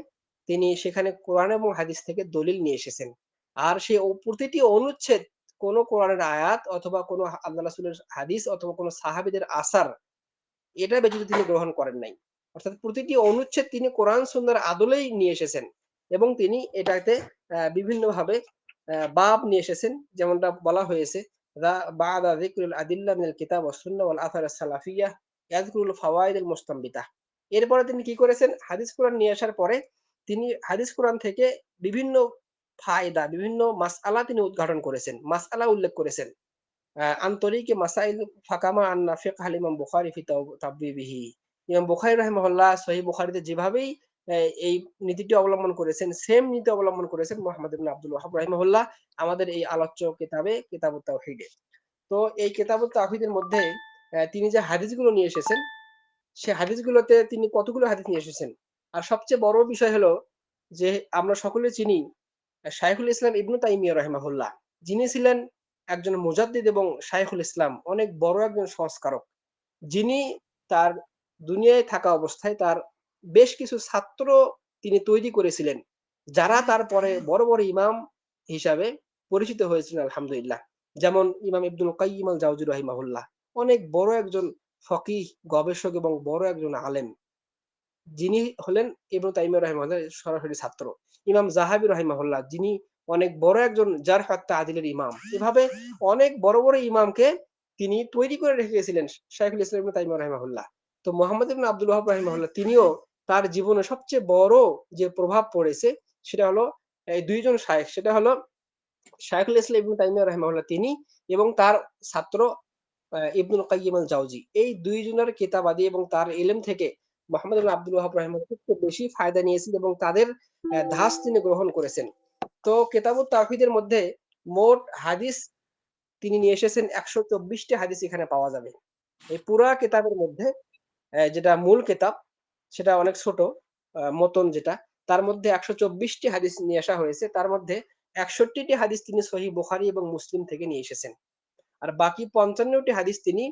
তিনি সেখানে কোরআন এবং হাদিস থেকে দলিল নিয়ে এসেছেন। আর সেই প্রতিটি অনুচ্ছেদ কোন কোরআনের আয়াত অথবা কোন আল্লাহ রাসূলের হাদিস অথবা কোন সাহাবীদের আসার এটা ব্যতীত তিনি গ্রহণ করেন নাই। অর্থাৎ প্রতিটি অনুচ্ছেদ তিনি কোরআন সুন্নাহর আদলেই নিয়ে এসেছেন এবং তিনি এটাতে বিভিন্নভাবে বাব নিয়ে এসেছেন, যেমনটা বলা হয়েছে বা'দা যিকরুল আদিল্লা মিনাল কিতাব ওয়াস সুন্নাহ ওয়াল আথার আস-সালাফিয়্যাহ ইয়াযকুরুল ফাওয়াইদুল মুস্তামবিতা। এরপরে তিনি কি করেছেন, হাদিস কোরআন নিয়ে আসার পরে তিনি হাদিস কোরআন থেকে বিভিন্ন ফায়দা, বিভিন্ন মাসআলা তিনি উদ্ঘাটন করেছেন, মাসআলা উল্লেখ করেছেন। আন তরিকি মাসাইল ফাকামা আন্না ফিকহ আল ইমাম বুখারী ফি তাববিবিহি। ইমাম বুখারী রাহিমাহুল্লাহ সহিহ বুখারীতে যেভাবেই এই নীতিটি অবলম্বন করেছেন, সেম নীতি অবলম্বন করেছেন মুহাম্মদ ইবনে আব্দুল ওয়াহ্হাব রাহিমাহুল্লাহ আমাদের এই আলোচ্য কিতাবে কিতাবুত তাওহীদে। তো এই কিতাবুত তাওহীদের মধ্যে তিনি যে হাদিসগুলো নিয়ে এসেছেন, সে হাদিসগুলোতে তিনি কতগুলো হাদিস নিয়ে এসেছেন। আর সবচেয়ে বড় বিষয় হলো যে আমরা সকলে চিনি শাইখুল ইসলাম ইবনু তাইমিয়া রাহিমাহুল্লাহ, যিনি ছিলেন একজন মুজাদ্দিদ এবং শাইখুল ইসলাম, অনেক বড় একজন সংস্কারক, যিনি তার দুনিয়ায় থাকা অবস্থায় তার বেশ কিছু ছাত্র তিনি তৈরি করেছিলেন, যারা তারপরে বড় বড় ইমাম হিসাবে পরিচিত হয়েছিলেন আলহামদুলিল্লাহ। যেমন ইমাম ইবনুল কাইয়িম আল জাওজি রাহিমাহুল্লাহ, অনেক বড় একজন ফকিহ, গবেষক এবং বড় একজন আলেম, যিনি হলেন ইবনু তাইমিয়া রাহিমাহুল্লাহর সরাসরি ছাত্র। ইমাম যাহাবী রাহিমাহুল্লাহ, যিনি অনেক বড় একজন জারহ ওয়াত তা'দীলের ইমাম। এভাবে অনেক বড় বড় ইমামকে তিনি তৈরি করে রেখে গেছিলেন শাইখুল ইসলাম ইবনু তাইমিয়া রাহিমাহুল্লাহ। তো মুহাম্মদ ইবনে আব্দুল ওয়াহ্হাব রাহিমাহুল্লাহ তিনিও তার জীবনে সবচেয়ে বড় যে প্রভাব পড়েছে সেটা হলো এই দুইজন শায়েখ, সেটা হলো শাইখুল ইসলাম ইবনু তাইমিয়া রাহিমাহুল্লাহ তিনি এবং তার ছাত্র ইবনুল কাইয়িম আল জাওজি। এই দুইজনের কিতাবাদি এবং তার ইলম থেকে মুহাম্মদ ইবনে আব্দুল ওয়াহ্হাব রাহিমাহুল্লাহ খুব বেশি ফায়দা নিয়েছেন এবং তাদের ধাঁচ তিনি গ্রহণ করেছেন। তো কিতাবুত তাওহীদের মধ্যে মোট হাদিস তিনি নিয়ে এসেছেন ১২৪ টি হাদিস এখানে পাওয়া যাবে। এই পুরা কিতাবের মধ্যে যেটা মূল কিতাব সেটা অনেক ছোট, মতন যেটা, তার মধ্যে ১২৪ টি হাদিস নিয়ে আসা হয়েছে। তার মধ্যে ৬১ টি হাদিস তিনি সহিহ বুখারী এবং মুসলিম থেকে নিয়ে এসেছেন। আর বাকি ৫৫ টি হাদিস তিনি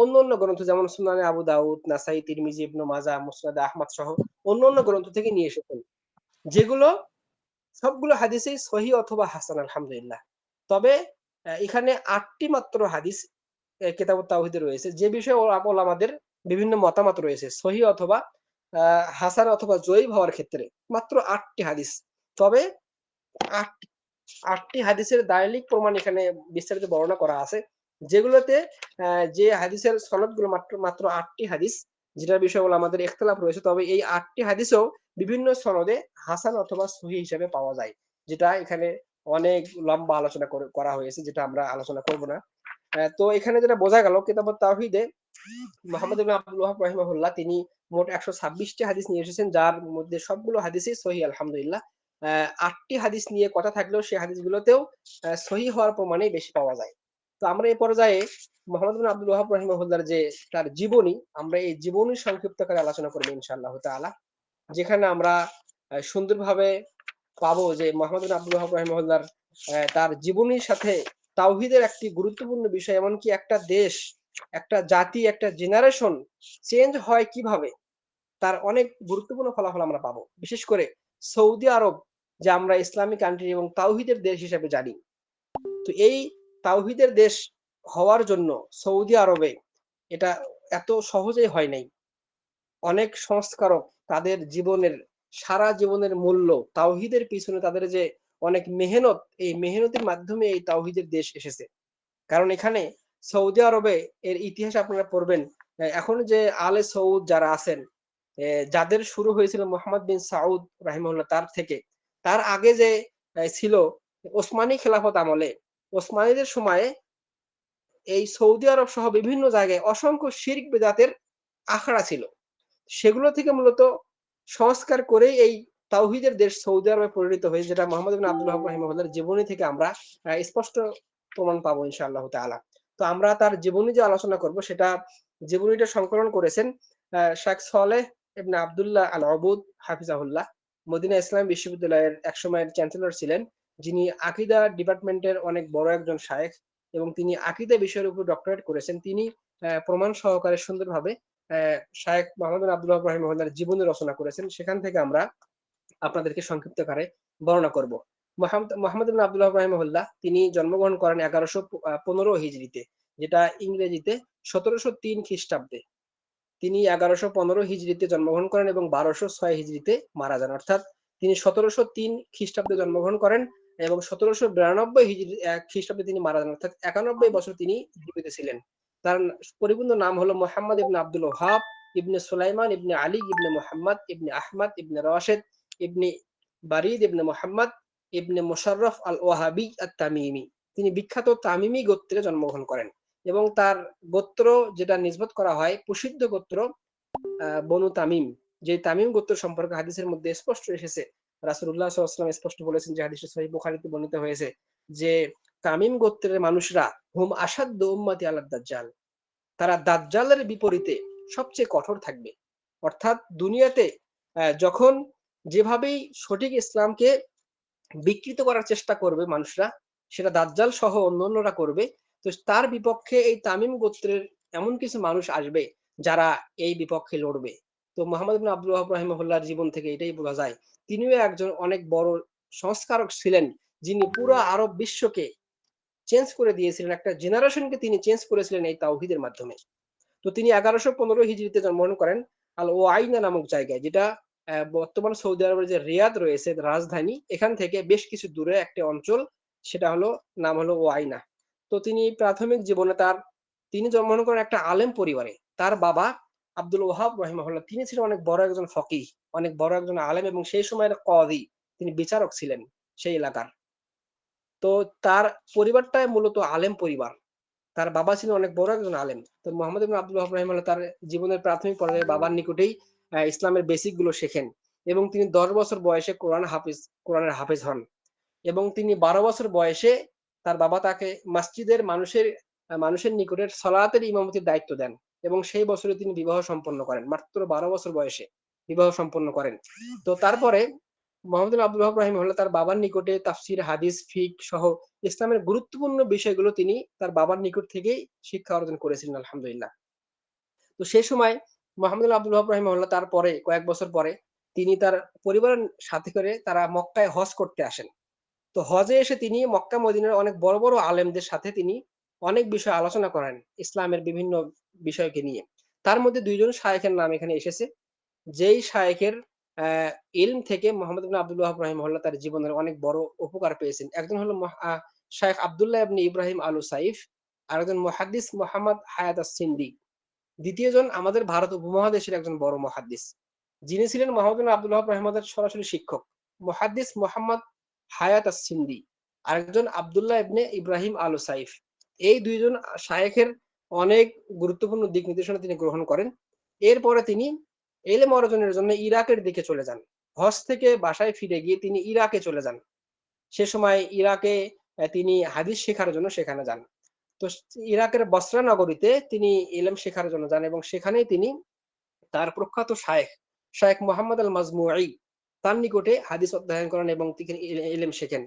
অন্যান্য গ্রন্থ যেমন সুনানে আবু দাউদ, নাসাই, তিরমিজি, ইবনে মাজাহ, মুসনাদে আহমদ সহ অন্যান্য গ্রন্থ থেকে নিয়ে এসেছেন। যেগুলো সবগুলো হাদিসই সহিহ অথবা হাসান আলহামদুলিল্লাহ। তবে এখানে ৮ টি মাত্র হাদিস কিতাবুত তাওহীদে রয়েছে, যে বিষয়ে ওলামাদের বিভিন্ন মতামত রয়েছে। সহিহ অথবা আ হাসান অথবা জয়ীফ হওয়ার ক্ষেত্রে মাত্র ৮ টি হাদিস। তবে ৮ ৮টি হাদিসের দালিলিক প্রমাণ এখানে বিস্তারিত বর্ণনা করা আছে। যেগুলোতে যে হাদিসের সনদগুলো মাত্র ৮টি হাদিস, যেটার বিষয়ে আমাদের ইখতিলাফ রয়েছে। তবে এই ৮টি হাদিসও বিভিন্ন সনদে হাসান অথবা সহিহ হিসেবে পাওয়া যায়। যেটা এখানে অনেক লম্বা আলোচনা করা হয়েছে, যেটা আমরা আলোচনা করব না। তো এখানে যেটা বোঝা গেল কিতাবুত তাওহীদে মুহাম্মদ ইবনে আব্দুল ওয়াহ্হাব রাহিমাহুল্লাহ তিনি মোট ১২৬ টি হাদিস নিয়ে এসেছেন, যার মধ্যে সবগুলো হাদিসই সহিহ আলহামদুলিল্লাহ। ৮ টি হাদিস নিয়ে কথা থাকলেও সেই হাদিসগুলোতেও সহিহ হওয়ার প্রমাণই বেশি পাওয়া যায়। তো আমরা এই পর্যায়ে মুহাম্মদ ইবনে আব্দুল ওয়াহ্হাব রাহিমাহুল্লাহর যে তার জীবনী, আমরা এই জীবনী সংক্ষিপ্ত করে আলোচনা করব ইনশাআল্লাহ তাআলা। যেখানে আমরা সুন্দরভাবে পাবো যে মুহাম্মদ ইবনে আব্দুল ওয়াহ্হাব রাহিমাহুল্লাহর তার জীবনীর সাথে তাওহীদের একটি গুরুত্বপূর্ণ বিষয়, এমনকি একটা দেশ, একটা জাতি, একটা জেনারেশন চেঞ্জ হয় কিভাবে, তার অনেক গুরুত্বপূর্ণ ফলাফল আমরা পাবো। বিশেষ করে সৌদি আরব, যে আমরা ইসলামিক কান্ট্রি এবং তাওহীদের দেশ হিসেবে জানি। তো এই তাওহীদের দেশ হওয়ার জন্য সৌদি আরবে এটা এত সহজেই হয় নাই। অনেক সংস্কারক তাদের জীবনের, সারা জীবনের মূল্য তাওহীদের পিছনে তাদের যে অনেক মেহনত, এই মেহনতের মাধ্যমে এই তাওহীদের দেশ এসেছে। কারণ এখানে সৌদি আরবে এর ইতিহাস আপনারা পড়বেন। এখন যে আলে সৌদ যারা আছেন, যাদের শুরু হয়েছিল মোহাম্মদ বিন সাউদ রাহিমাহুল্লাহ তার থেকে। তার আগে যে ছিল ওসমানী খেলাফত আমলে, ওসমানীদের সময়ে এই সৌদি আরব সহ বিভিন্ন জায়গায় অসংখ্য শিরক বিদআতের আখড়া ছিল। সেগুলো থেকে মূলত সংস্কার করেই এই তাওহীদের দেশ সৌদি আরবে পরিণত হয়েছে, যেটা মুহাম্মদ ইবনে আব্দুল ওয়াহ্হাব রাহিমাহুল্লাহর জীবনী থেকে আমরা স্পষ্ট প্রমাণ পাবো ইনশাআল্লাহ তাআলা। তো আমরা তার জীবনী যে আলোচনা করব, সেটা জীবনীটা সংকলন করেছেন শেখ সালেহ ইবনে আব্দুল্লাহ আল আবুদ হাফিজাহুল্লাহ। মদিনা ইসলামী বিশ্ববিদ্যালয়ের একসময়ের চ্যান্সেলর ছিলেন, যিনি আকীদা ডিপার্টমেন্টের অনেক বড় একজন শায়েখ এবং তিনি আকীদা বিষয়ের উপর ডক্টরেট করেছেন। তিনি প্রমাণ সহকারে সুন্দরভাবে শায়েখ মুহাম্মদ বিন আব্দুল ওয়াহ্হাব রাহিমাহুল্লাহর জীবনী রচনা করেছেন। সেখান থেকে আমরা আপনাদেরকে সংক্ষিপ্ত আকারে বর্ণনা করব। মুহাম্মদ ইবনে আব্দুল ওয়াহ্হাব রাহিমাহুল্লাহ তিনি জন্মগ্রহণ করেন ১১১৫ হিজরিতে, যেটা ইংরেজিতে ১৭০৩ খ্রিস্টাব্দে। তিনি 1115 হিজরিতে জন্মগ্রহণ করেন এবং 1206 হিজরিতে মারা যান। অর্থাৎ তিনি 1703 খ্রিস্টাব্দে জন্মগ্রহণ করেন এবং 1792 খ্রিস্টাব্দে তিনি মারা যান। অর্থাৎ 91 বছর তিনি জীবিত ছিলেন। তার পরিপূর্ণ নাম হলো মুহাম্মদ ইবনে আব্দুল ওহাব ইবনে সুলাইমান ইবনে আলী ইবনে মুহাম্মদ ইবনে আহমদ ইবনে রাশেদ ইবনে বারিদ ইবনে মুহাম্মদ ইবনে মুশাররফ আল ওয়াহাবি আত-তামিমি। তিনি বিখ্যাত তামিমি গোত্রে জন্মগ্রহণ করেন এবং তার গোত্র যেটা নিসবত করা হয় প্রসিদ্ধ গোত্র বনু তামিম। যে তামিম গোত্র সম্পর্কে হাদিসের মধ্যে স্পষ্ট এসেছে, রাসূলুল্লাহ সাল্লাল্লাহু আলাইহি ওয়াসাল্লাম স্পষ্ট বলেছেন যে হাদিসটি সহিহ বুখারীতে বর্ণিত হয়েছে যে তামিম গোত্রের মানুষরা হুম আসাদ্দু উম্মতি আলাদ দাজ্জাল, তারা দাজ্জালের বিপরীতে সবচেয়ে কঠোর থাকবে। অর্থাৎ দুনিয়াতে যখন যেভাবেই সঠিক ইসলামকে বিকৃত করার চেষ্টা করবে মানুষরা, সেটা দাজ্জাল সহ অন্যান্যরা করবে। তো তার বিপক্ষে এই তামিম গোত্রের এমন কিছু মানুষ আসবে যারা এই বিপক্ষে লড়বে। তো মুহাম্মদ ইবনে আব্দুল ওয়াহাব রাহিমাহুল্লাহর জীবন থেকে এটাই বোঝা যায় তিনিও একজন অনেক বড় সংস্কারক ছিলেন, যিনি পুরো আরব বিশ্বকে চেঞ্জ করে দিয়েছিলেন। একটা জেনারেশনকে তিনি চেঞ্জ করেছিলেন এই তাওহীদের মাধ্যমে। তো তিনি 1115 হিজরিতে জন্মগ্রহণ করেন আল ওয়াইনা নামক জায়গায়, যেটা বর্তমান সৌদি আরবের যে রিয়াদ রয়েছে রাজধানী, এখান থেকে বেশ কিছু দূরে একটা অঞ্চল, সেটা হলো নাম হলো ওয়াইনা। তো তিনি প্রাথমিক জীবনে তিনি জন্মগ্রহণ করেন একটা আলেম পরিবারে। তার বাবা আব্দুল ওয়াহাব রাহিমাহুল্লাহ তিনি ছিলেন অনেক বড় একজন ফকিহ, অনেক বড় একজন আলেম এবং সেই সময়ের কাজী, তিনি বিচারক ছিলেন সেই এলাকার। তো তার পরিবারটাই মূলত আলেম পরিবার। তার বাবা ছিলেন অনেক বড় একজন আলেম। তো মুহাম্মদ ইবনে আব্দুল ওয়াহাব রাহিমাহুল্লাহ তার জীবনের প্রাথমিক পর্যায়ে বাবার নিকটেই ইসলামের বেসিক গুলো শেখেন এবং তিনি 10 বছর বয়সে কোরআনের হাফেজ হন এবং তিনি 12 বছর বয়সে তার বাবা তাকে মসজিদের মানুষের নিকটের সালাতের ইমামতির দায়িত্ব দেন এবং সেই বছরে তিনি বিবাহ সম্পন্ন করেন। মাত্র 12 বছর বয়সে বিবাহ সম্পন্ন করেন। তো তারপরে মুহাম্মদ ইবনে আব্দুল ওয়াহাব রাহিমাহুল্লাহ তার বাবার নিকটে তাফসীর, হাদিস, ফিকহ সহ ইসলামের গুরুত্বপূর্ণ বিষয়গুলো তিনি তার বাবার নিকট থেকেই শিক্ষা অর্জন করেছিলেন আলহামদুলিল্লাহ। তো সেই সময় মুহাম্মদ ইবনে আব্দুল ওয়াহাব রাহিমাহুল্লাহ তারপরে কয়েক বছর পরে তিনি তার পরিবারের সাথে করে তারা মক্কায় হজ করতে আসেন। তো হজে এসে তিনি মক্কা মদিনার অনেক বড় বড় আলেমদের সাথে তিনি অনেক বিষয় আলোচনা করেন ইসলামের বিভিন্ন বিষয়কে নিয়ে। তার মধ্যে 2 জন শায়েখের নাম এখানে এসেছে, যেই শায়েখের ইলম থেকে মুহাম্মদ ইবনে আব্দুল ওয়াহাব রাহিমাহুল্লাহ তার জীবনের অনেক বড় উপকার পেয়েছেন। একজন হলো শায়েখ আব্দুল্লাহ ইবনে ইব্রাহিম আল সাইফ, আরেকজন মুহাদ্দিস মুহাম্মদ হায়াত আস-সিন্দি। দ্বিতীয় জন আমাদের ভারত উপমহাদেশের একজন বড় মুহাদ্দিস, যিনি ছিলেন মুহাম্মদ ইবনে আব্দুল ওয়াহাব রাহিমাহুল্লাহর সরাসরি শিক্ষক, মুহাদ্দিস মুহাম্মদ হায়াত আস-সিন্দি। আরেকজন আব্দুল্লাহ ইবনে ইব্রাহিম আল সাইফ। এই 2 জন শায়েখের অনেক গুরুত্বপূর্ণ দিক নির্দেশনা তিনি গ্রহণ করেন। এরপরে তিনি ইলম অর্জনের জন্য ইরাকের দিকে চলে যান। হজ থেকে বাসায় ফিরে গিয়ে তিনি ইরাকে চলে যান। সে সময় ইরাকে তিনি হাদিস শেখার জন্য সেখানে যান। তো ইরাকের বসরা নগরীতে তিনি ইলম শেখার জন্য যান এবং সেখানেই তিনি তার প্রখ্যাত শায়েখ মুহাম্মদ আল মাজমুঈ তার নিকটে হাদিস অধ্যয়ন করেন এবং তিনি ইলম শেখেন।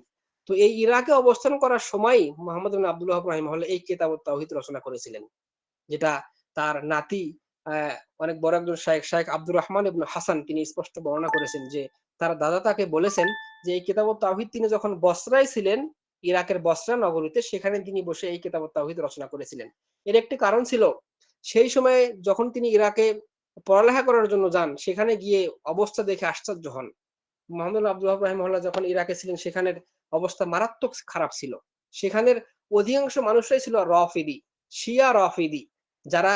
তো এই ইরাকে অবস্থান করার সময়ই মুহাম্মদ ইবনে আব্দুল ওয়াহাব রাহিমাহুল্লাহ এই কিতাবুত তাওহীদ রচনা করেছিলেন, যেটা তার নাতি অনেক বড় একজন শায়েখ আব্দুর রহমান ইবনে হাসান তিনি স্পষ্ট বর্ণনা করেছেন যে তার দাদা তাকে বলেছেন যে এই কিতাবুত তাওহীদ তিনি যখন বসরায় ছিলেন, ইরাকের বসরা নগরীতে, সেখানে তিনি বসে এই কিতাবুত তাওহীদ রচনা করেছিলেন। এর একটি কারণ ছিল, সেই সময়ে যখন তিনি ইরাকে পড়ালেখা করার জন্য যান, সেখানে গিয়ে অবস্থা দেখে আশ্চর্য হন। মুহাম্মদ ইবনে আব্দুল ওয়াহাব রাহিমাহুল্লাহ যখন ইরাকে ছিলেন সেখানের অবস্থা মারাত্মক খারাপ ছিল। সেখানের অধিকাংশ মানুষরাই ছিল রাফিদি, শিয়া রাফিদি, যারা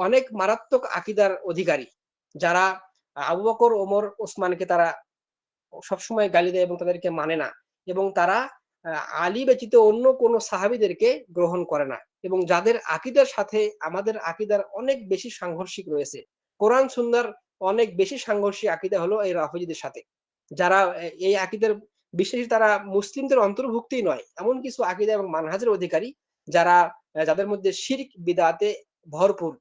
অনেক মারাত্মক আকীদার অধিকারী, যারা আবু বকর, ওমর, ওসমানকে তারা সবসময় গালি দেয় এবং তাদেরকে মানে না এবং তারা আলী ব্যতীত অন্য কোন সাহাবীদেরকে গ্রহণ করে না এবং যাদের আকীদার সাথে আমাদের আকীদার অনেক বেশি সাংঘর্ষিক রয়েছে। কোরআন সুন্নাহর অনেক বেশি সাংঘর্ষিক আকীদা হলো এই রাফিজিদের সাথে। যারা এই আকীদার বিশ্বাসী, তারা মুসলিমদের অন্তর্ভুক্তই নয়, এমন কিছু আকীদা এবং মানহাজের অধিকারী যারা যাদের মধ্যে শিরক বিদআতে ভরপুর।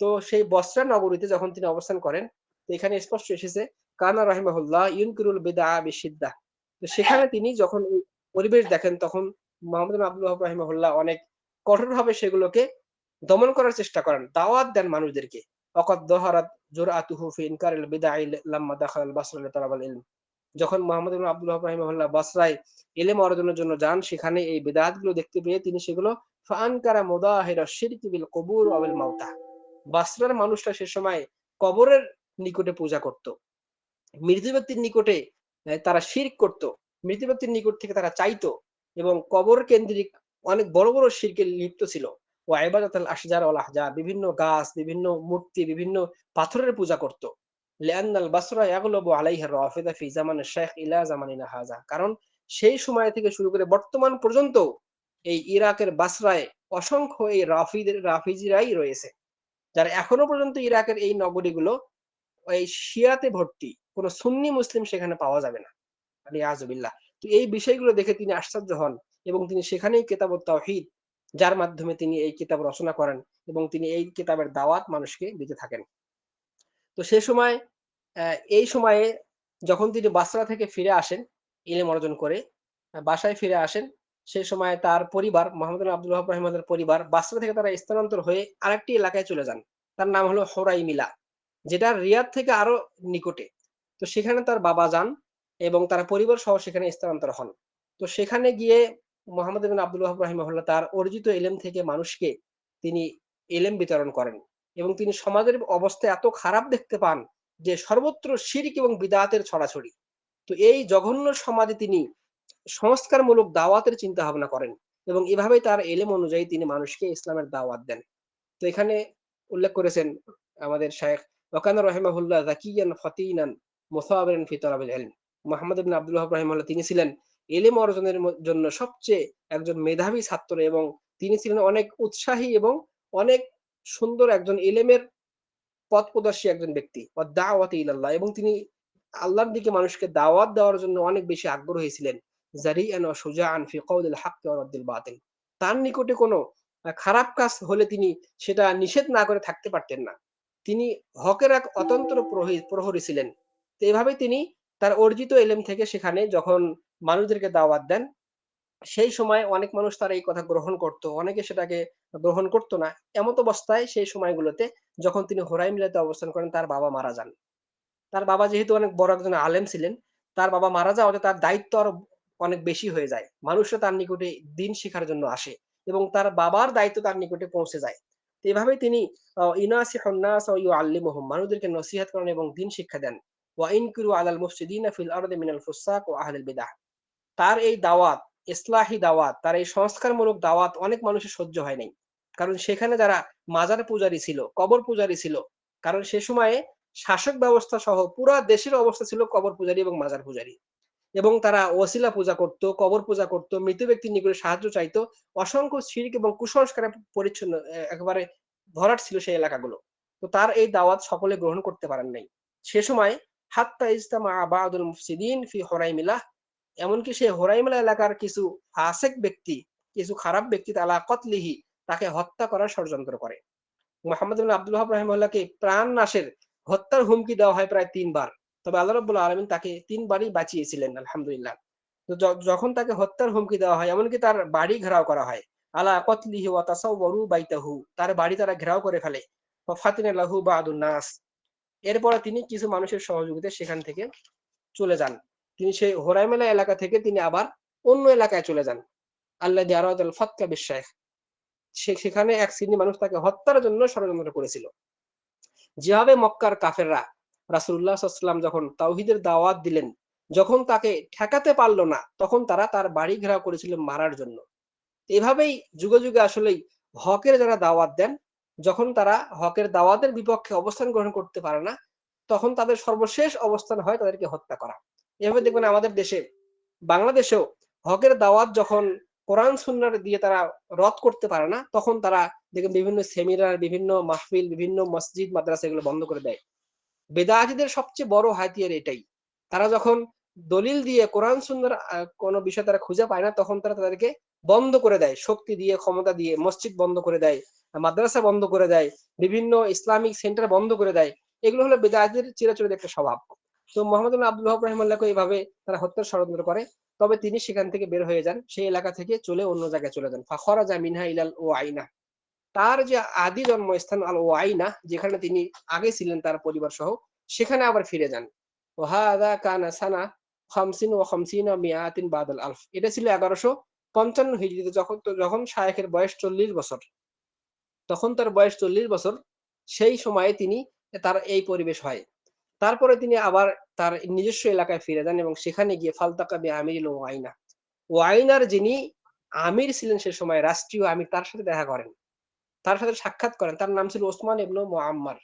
তো সেই বসরা নগরীতে যখন তিনি অবস্থান করেন, তো এখানে স্পষ্ট এসেছে কানা রাহিমাহুল্লাহ ইউনকিরুল বিদআ বিশিদ্দাহ। তো সেখানে তিনি যখন এই পরিবেশ দেখেন, তখন মুহাম্মদ ইবনে আব্দুল ওয়াহাব রাহিমাহুল্লাহ অনেক কঠোরভাবে সেগুলোকে দমন করার চেষ্টা করেন, দাওয়াত দেন মানুষদেরকে। ওয়াকাদ যাহারাত জুরআতুহু ফি ইনকারিল বিদআ লাম্মা দাখালাল বাসরা লিতালাবাল ইলম। যখন মুহাম্মদ ইবনে আব্দুল ওয়াহাব রাহিমাহুল্লাহ বসরায় ইলম অর্জনের জন্য যান, সেখানে এই বিদআত গুলো দেখতে পেয়ে তিনি সেগুলো ফাআনকারা মুদাহিরা শিরকি বিল কুবুর ওয়া বিল মাউতা, বাসরার মানুষরা সে সময় কবরের নিকটে পূজা করত। মৃত ব্যক্তির নিকটে তারা শিরক করত। মৃত ব্যক্তির নিকট থেকে তারা চাইতো এবং কবর কেন্দ্রিক অনেক বড় বড় শিরকে লিপ্ত ছিল। ও ইবাদাতুল আশজার ওয়াল আহজার, বিভিন্ন গাছ, বিভিন্ন মূর্তি, বিভিন্ন পাথরের পূজা করত। লিআন্নাল বাসরা ইয়াগলুবু আলাইহা রাফিদা ফি জামানিশ শাইখ ইলা জামানিনা হাযা। কারণ সেই সময় থেকে শুরু করে বর্তমান পর্যন্ত এই ইরাকের বাসরায় অসংখ্য এই রাফিজিরাই রয়েছে, যারা এখনো পর্যন্ত ইরাকের এই নগরীগুলো এই শিয়াতে ভর্তি। কোন সুন্নি মুসলিম সেখানে পাওয়া যাবে না। আলিয়াযুবিল্লাহ। তো এই বিষয়গুলো দেখে তিনি আশ্চর্য হন এবং তিনি সেখানেই কিতাবুত তাওহীদ, যার মাধ্যমে তিনি এই কিতাব রচনা করেন এবং তিনি এই কিতাবের দাওয়াত মানুষকে দিতে থাকেন। তো সে সময় এই সময়ে যখন তিনি বাসরা থেকে ফিরে আসেন ইলম অর্জন করে, বাসায় ফিরে আসেন, সে সময় তার পরিবার মোহাম্মদ বিন আব্দুল ওয়াহাব রাহিমাহুল্লাহর পরিবার বাসরা থেকে তারা স্থানান্তর হয়ে আরেকটি এলাকায় চলে যান। তার নাম হলো হোরাইমিলা, যেটা রিয়াদ থেকে আরো নিকটে। তো সেখানে তার বাবা যান এবং তার পরিবার সহ সেখানে স্থানান্তর হন। তো সেখানে গিয়ে মোহাম্মদ বিন আব্দুল ওয়াহাব রাহিমাহুল্লাহ তার অর্জিত ইলম থেকে মানুষকে তিনি ইলম বিতরণ করেন এবং তিনি সমাজের অবস্থা এত খারাপ দেখতে পান যে সর্বত্র শিরক এবং বিদআতের ছড়াছড়ি। তো এই জঘন্য সমাজে তিনি সংস্কারমূলক দাওয়াতের চিন্তা ভাবনা করেন এবং এভাবেই তার ইলম অনুযায়ী তিনি মানুষকে ইসলামের দাওয়াত দেন। তো এখানে উল্লেখ করেছেন আমাদের শায়খ, ওয়াকানা রাহিমাহুল্লাহ যাকিয়ান ফাতিনান মুসাবিরান ফি তালাবিল ইলম। মুহাম্মদ ইবনে আব্দুল ওয়াহাব রাহিমাহুল্লাহ তিনি ছিলেন ইলম অর্জনের জন্য সবচেয়ে একজন মেধাবী ছাত্র এবং তিনি ছিলেন অনেক উৎসাহী এবং অনেক সুন্দর একজন ইলমের পথপ্রদর্শী একজন ব্যক্তি। ওয়াদ-দাওয়াতি ইলাল্লাহ, এবং তিনি আল্লাহর দিকে মানুষকে দাওয়াত দেওয়ার জন্য অনেক বেশি আগ্রহী ছিলেন। জারিআন ওয়া শুজাআন ফি কওলিল হাক্কি ওয়া রাদ্দিল বাতিল। তার নিকটে কোনো খারাপ কাজ হলে তিনি সেটা নিষেধ না করে থাকতে পারতেন না। তিনি হকের এক অতন্ত্র প্রহরী ছিলেন। তো এভাবে তিনি তার অর্জিত ইলম থেকে সেখানে যখন মানুষদেরকে দাওয়াত দেন, সেই সময় অনেক মানুষ তার এই কথা গ্রহণ করত, অনেকে সেটাকে গ্রহণ করত না। এমত অবস্থায় সেই সময়গুলোতে যখন তিনি হোরাইমিলাতে অবস্থান করেন, তার বাবা মারা যান। তার বাবা যেহেতু অনেক বড় একজন আলেম ছিলেন, তার বাবা মারা যাওয়াতে তার দায়িত্ব আরো অনেক বেশি হয়ে যায়। মানুষরা তার নিকটে দিন শিখার জন্য আসে এবং তার বাবার দায়িত্ব তার নিকটে পৌঁছে যায়। তো এভাবেই তিনি ইউনাসিহুন নাস ওয়া ইউআল্লিমুহুম, মানুষদেরকে নসিহত করেন এবং দিন শিক্ষা দেন। ওয়া ইনকিরু আলাল মুফসিদিনা ফিল আরদি মিনাল ফুসাক ওয়া আহলিল বিদআহ। তার এই দাওয়াত, ইসলাহি দাওয়াত, তার এই সংস্কারমূলক দাওয়াত অনেক মানুষের সহ্য হয় নাই। কারণ সেখানে যারা মাজার পূজারী ছিল, কবর পূজারী ছিল, কারণ সে সময়ে শাসক ব্যবস্থা সহ পুরা দেশের অবস্থা ছিল কবর পূজারী এবং মাজার পূজারী। এবং তারা ওসিলা পূজা করত, কবর পূজা করত, মৃত ব্যক্তির নিকটে সাহায্য চাইতো। অসংখ্য শিরক এবং কুসংস্কারে পরিচ্ছন্ন একেবারে ভরাট ছিল সেই এলাকাগুলো। তো তার এই দাওয়াত সকলে গ্রহণ করতে পারেন নাই। সে সময় হাত্তা ইজতামা বা'দুল মুফসিদিন ফি হুরাইমিলাহ, এমনকি সেই হোরাইমিলা এলাকার কিছু ফাসেক ব্যক্তি, কিছু খারাপ ব্যক্তি আলা কতলিহি, তাকে হত্যা করার ষড়যন্ত্র করে। মুহাম্মদ ইবনে আব্দুল ওয়াহাব রাহিমাহুল্লাহকে প্রাণ নাশের, হত্যার হুমকি দেওয়া হয় প্রায় ৩ বার। তবে আল্লাহ রাব্বুল আলামিন তাকে ৩ বারই বাঁচিয়েছিলেন আলহামদুলিল্লাহ। তো যখন তাকে হত্যার হুমকি দেওয়া হয়, এমনকি তার বাড়ি ঘেরাও করা হয়। আলা কতলিহি ওয়া তাসাওয়ারু বাইতাহু, তার বাড়ি তারা ঘেরাও করে ফেলে। ফাতিনা লাহু বা'দুন নাস, এরপরে তিনি কিছু মানুষের সহযোগিতায় সেখান থেকে চলে যান। তিনি সেই হোরাইমেলা এলাকা থেকে তিনি আবার অন্য এলাকায় চলে যান। আল্লাযী আরাদাল ফাতকা বিশ-শাইখ, সেখানে এক শ্রেণীর মানুষ তাকে হত্যার জন্য ষড়যন্ত্র করেছিল। যেভাবে মক্কার কাফেররা রাসূলুল্লাহ সাল্লাল্লাহু আলাইহি ওয়াসাল্লাম যখন তাওহীদের দাওয়াত দিলেন, যখন তাকে ঠেকাতে পারল না, তখন তারা তার বাড়ি ঘেরাও করেছিল মারার জন্য। এভাবেই যুগে যুগে আসলেই হকের যারা দাওয়াত দেন, যখন তারা হকের দাওয়াতের বিপক্ষে অবস্থান গ্রহণ করতে পারে না, তখন তাদের সর্বশেষ অবস্থান হয় তাদেরকে হত্যা করা। এভাবে দেখবেন আমাদের দেশে, বাংলাদেশেও হকের দাওয়াত যখন কোরআন সুন্নাহ দিয়ে তারা রদ করতে পারে না, তখন তারা দেখবেন বিভিন্ন সেমিনার, বিভিন্ন মাহফিল, বিভিন্ন মসজিদ, মাদ্রাসা এগুলো বন্ধ করে দেয়। বেদাতীদের সবচেয়ে বড় হাতিয়ার এটাই। তারা যখন দলিল দিয়ে কোরআন সুন্নাহর কোন বিষয় তারা খুঁজে পায় না, তখন তারা তাদেরকে বন্ধ করে দেয়। শক্তি দিয়ে, ক্ষমতা দিয়ে মসজিদ বন্ধ করে দেয়, মাদ্রাসা বন্ধ করে দেয়, বিভিন্ন ইসলামিক সেন্টার বন্ধ করে দেয়। এগুলো হলো বেদাতীদের চিরাচরিত একটা স্বভাব। তো মুহাম্মদ ইবনে আব্দুল ওয়াহাব রাহিমাহুল্লাহকে এইভাবে তারা হত্যার ষড়যন্ত্র করে। তবে তিনি সেখান থেকে বের হয়ে যান। সেই এলাকা থেকে চলে অন্য জায়গায় চলে যান। ফাখরাজা মিনহা ইলাল ওয়াইনা, তার যে আদি জন্মস্থান আল ওয়াইনা, যেখানে তিনি আগে ছিলেন তার পরিবার সহ, সেখানে আবার ফিরে যান। ওয়াহাদা কানা সানা ৫০ ওয়া ৫০ মিয়াতিন বাদাল আলফ। এটা ছিল ১১৫৫ হিজরিতে, যখন শায়েখের বয়স ৪০ বছর। তখন তার বয়স ৪০ বছর। সেই সময়ে তিনি তার এই পরিবেশ হয়। তারপরে তিনি আবার তার নিজস্ব এলাকায় ফিরে যান এবং সেখানে গিয়ে ফালতাকা বিআমিরিল ওয়াইনা। ওয়াইনার যিনি আমির ছিলেন সে সময়, রাষ্ট্রীয় আমির, তার সাথে দেখা করেন। তার সাথে সাক্ষাৎ করেন। তার নাম ছিল ওসমান ইবনে মুআম্মার।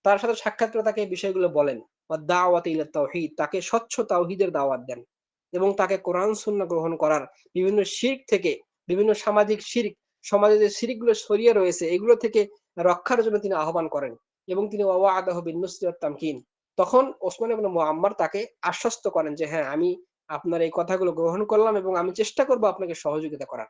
তার সাথে সাক্ষাৎ করে তাকে এই বিষয়গুলো বলেন। ওয়াদ-দাওয়াতি ইলা তাওহীদ, তাকে স্বচ্ছ তাওহীদের দাওয়াত দেন এবং তাকে কোরআন সুন্নাহ গ্রহণ করার, বিভিন্ন শিরক থেকে, বিভিন্ন সামাজিক শিরক, সমাজে যে শিরকগুলো ছড়িয়ে রয়েছে এগুলো থেকে রক্ষার জন্য তিনি আহ্বান করেন এবং তিনি ওয়া'আদাহু বিন-নুসরি ওয়াত-তামকিন। তখন ওসমান ইবনে মুআম্মার তাকে আশ্বস্ত করেন যে হ্যাঁ, আমি আপনার এই কথাগুলো গ্রহণ করলাম এবং আমি চেষ্টা করব আপনাকে সহযোগিতা করার।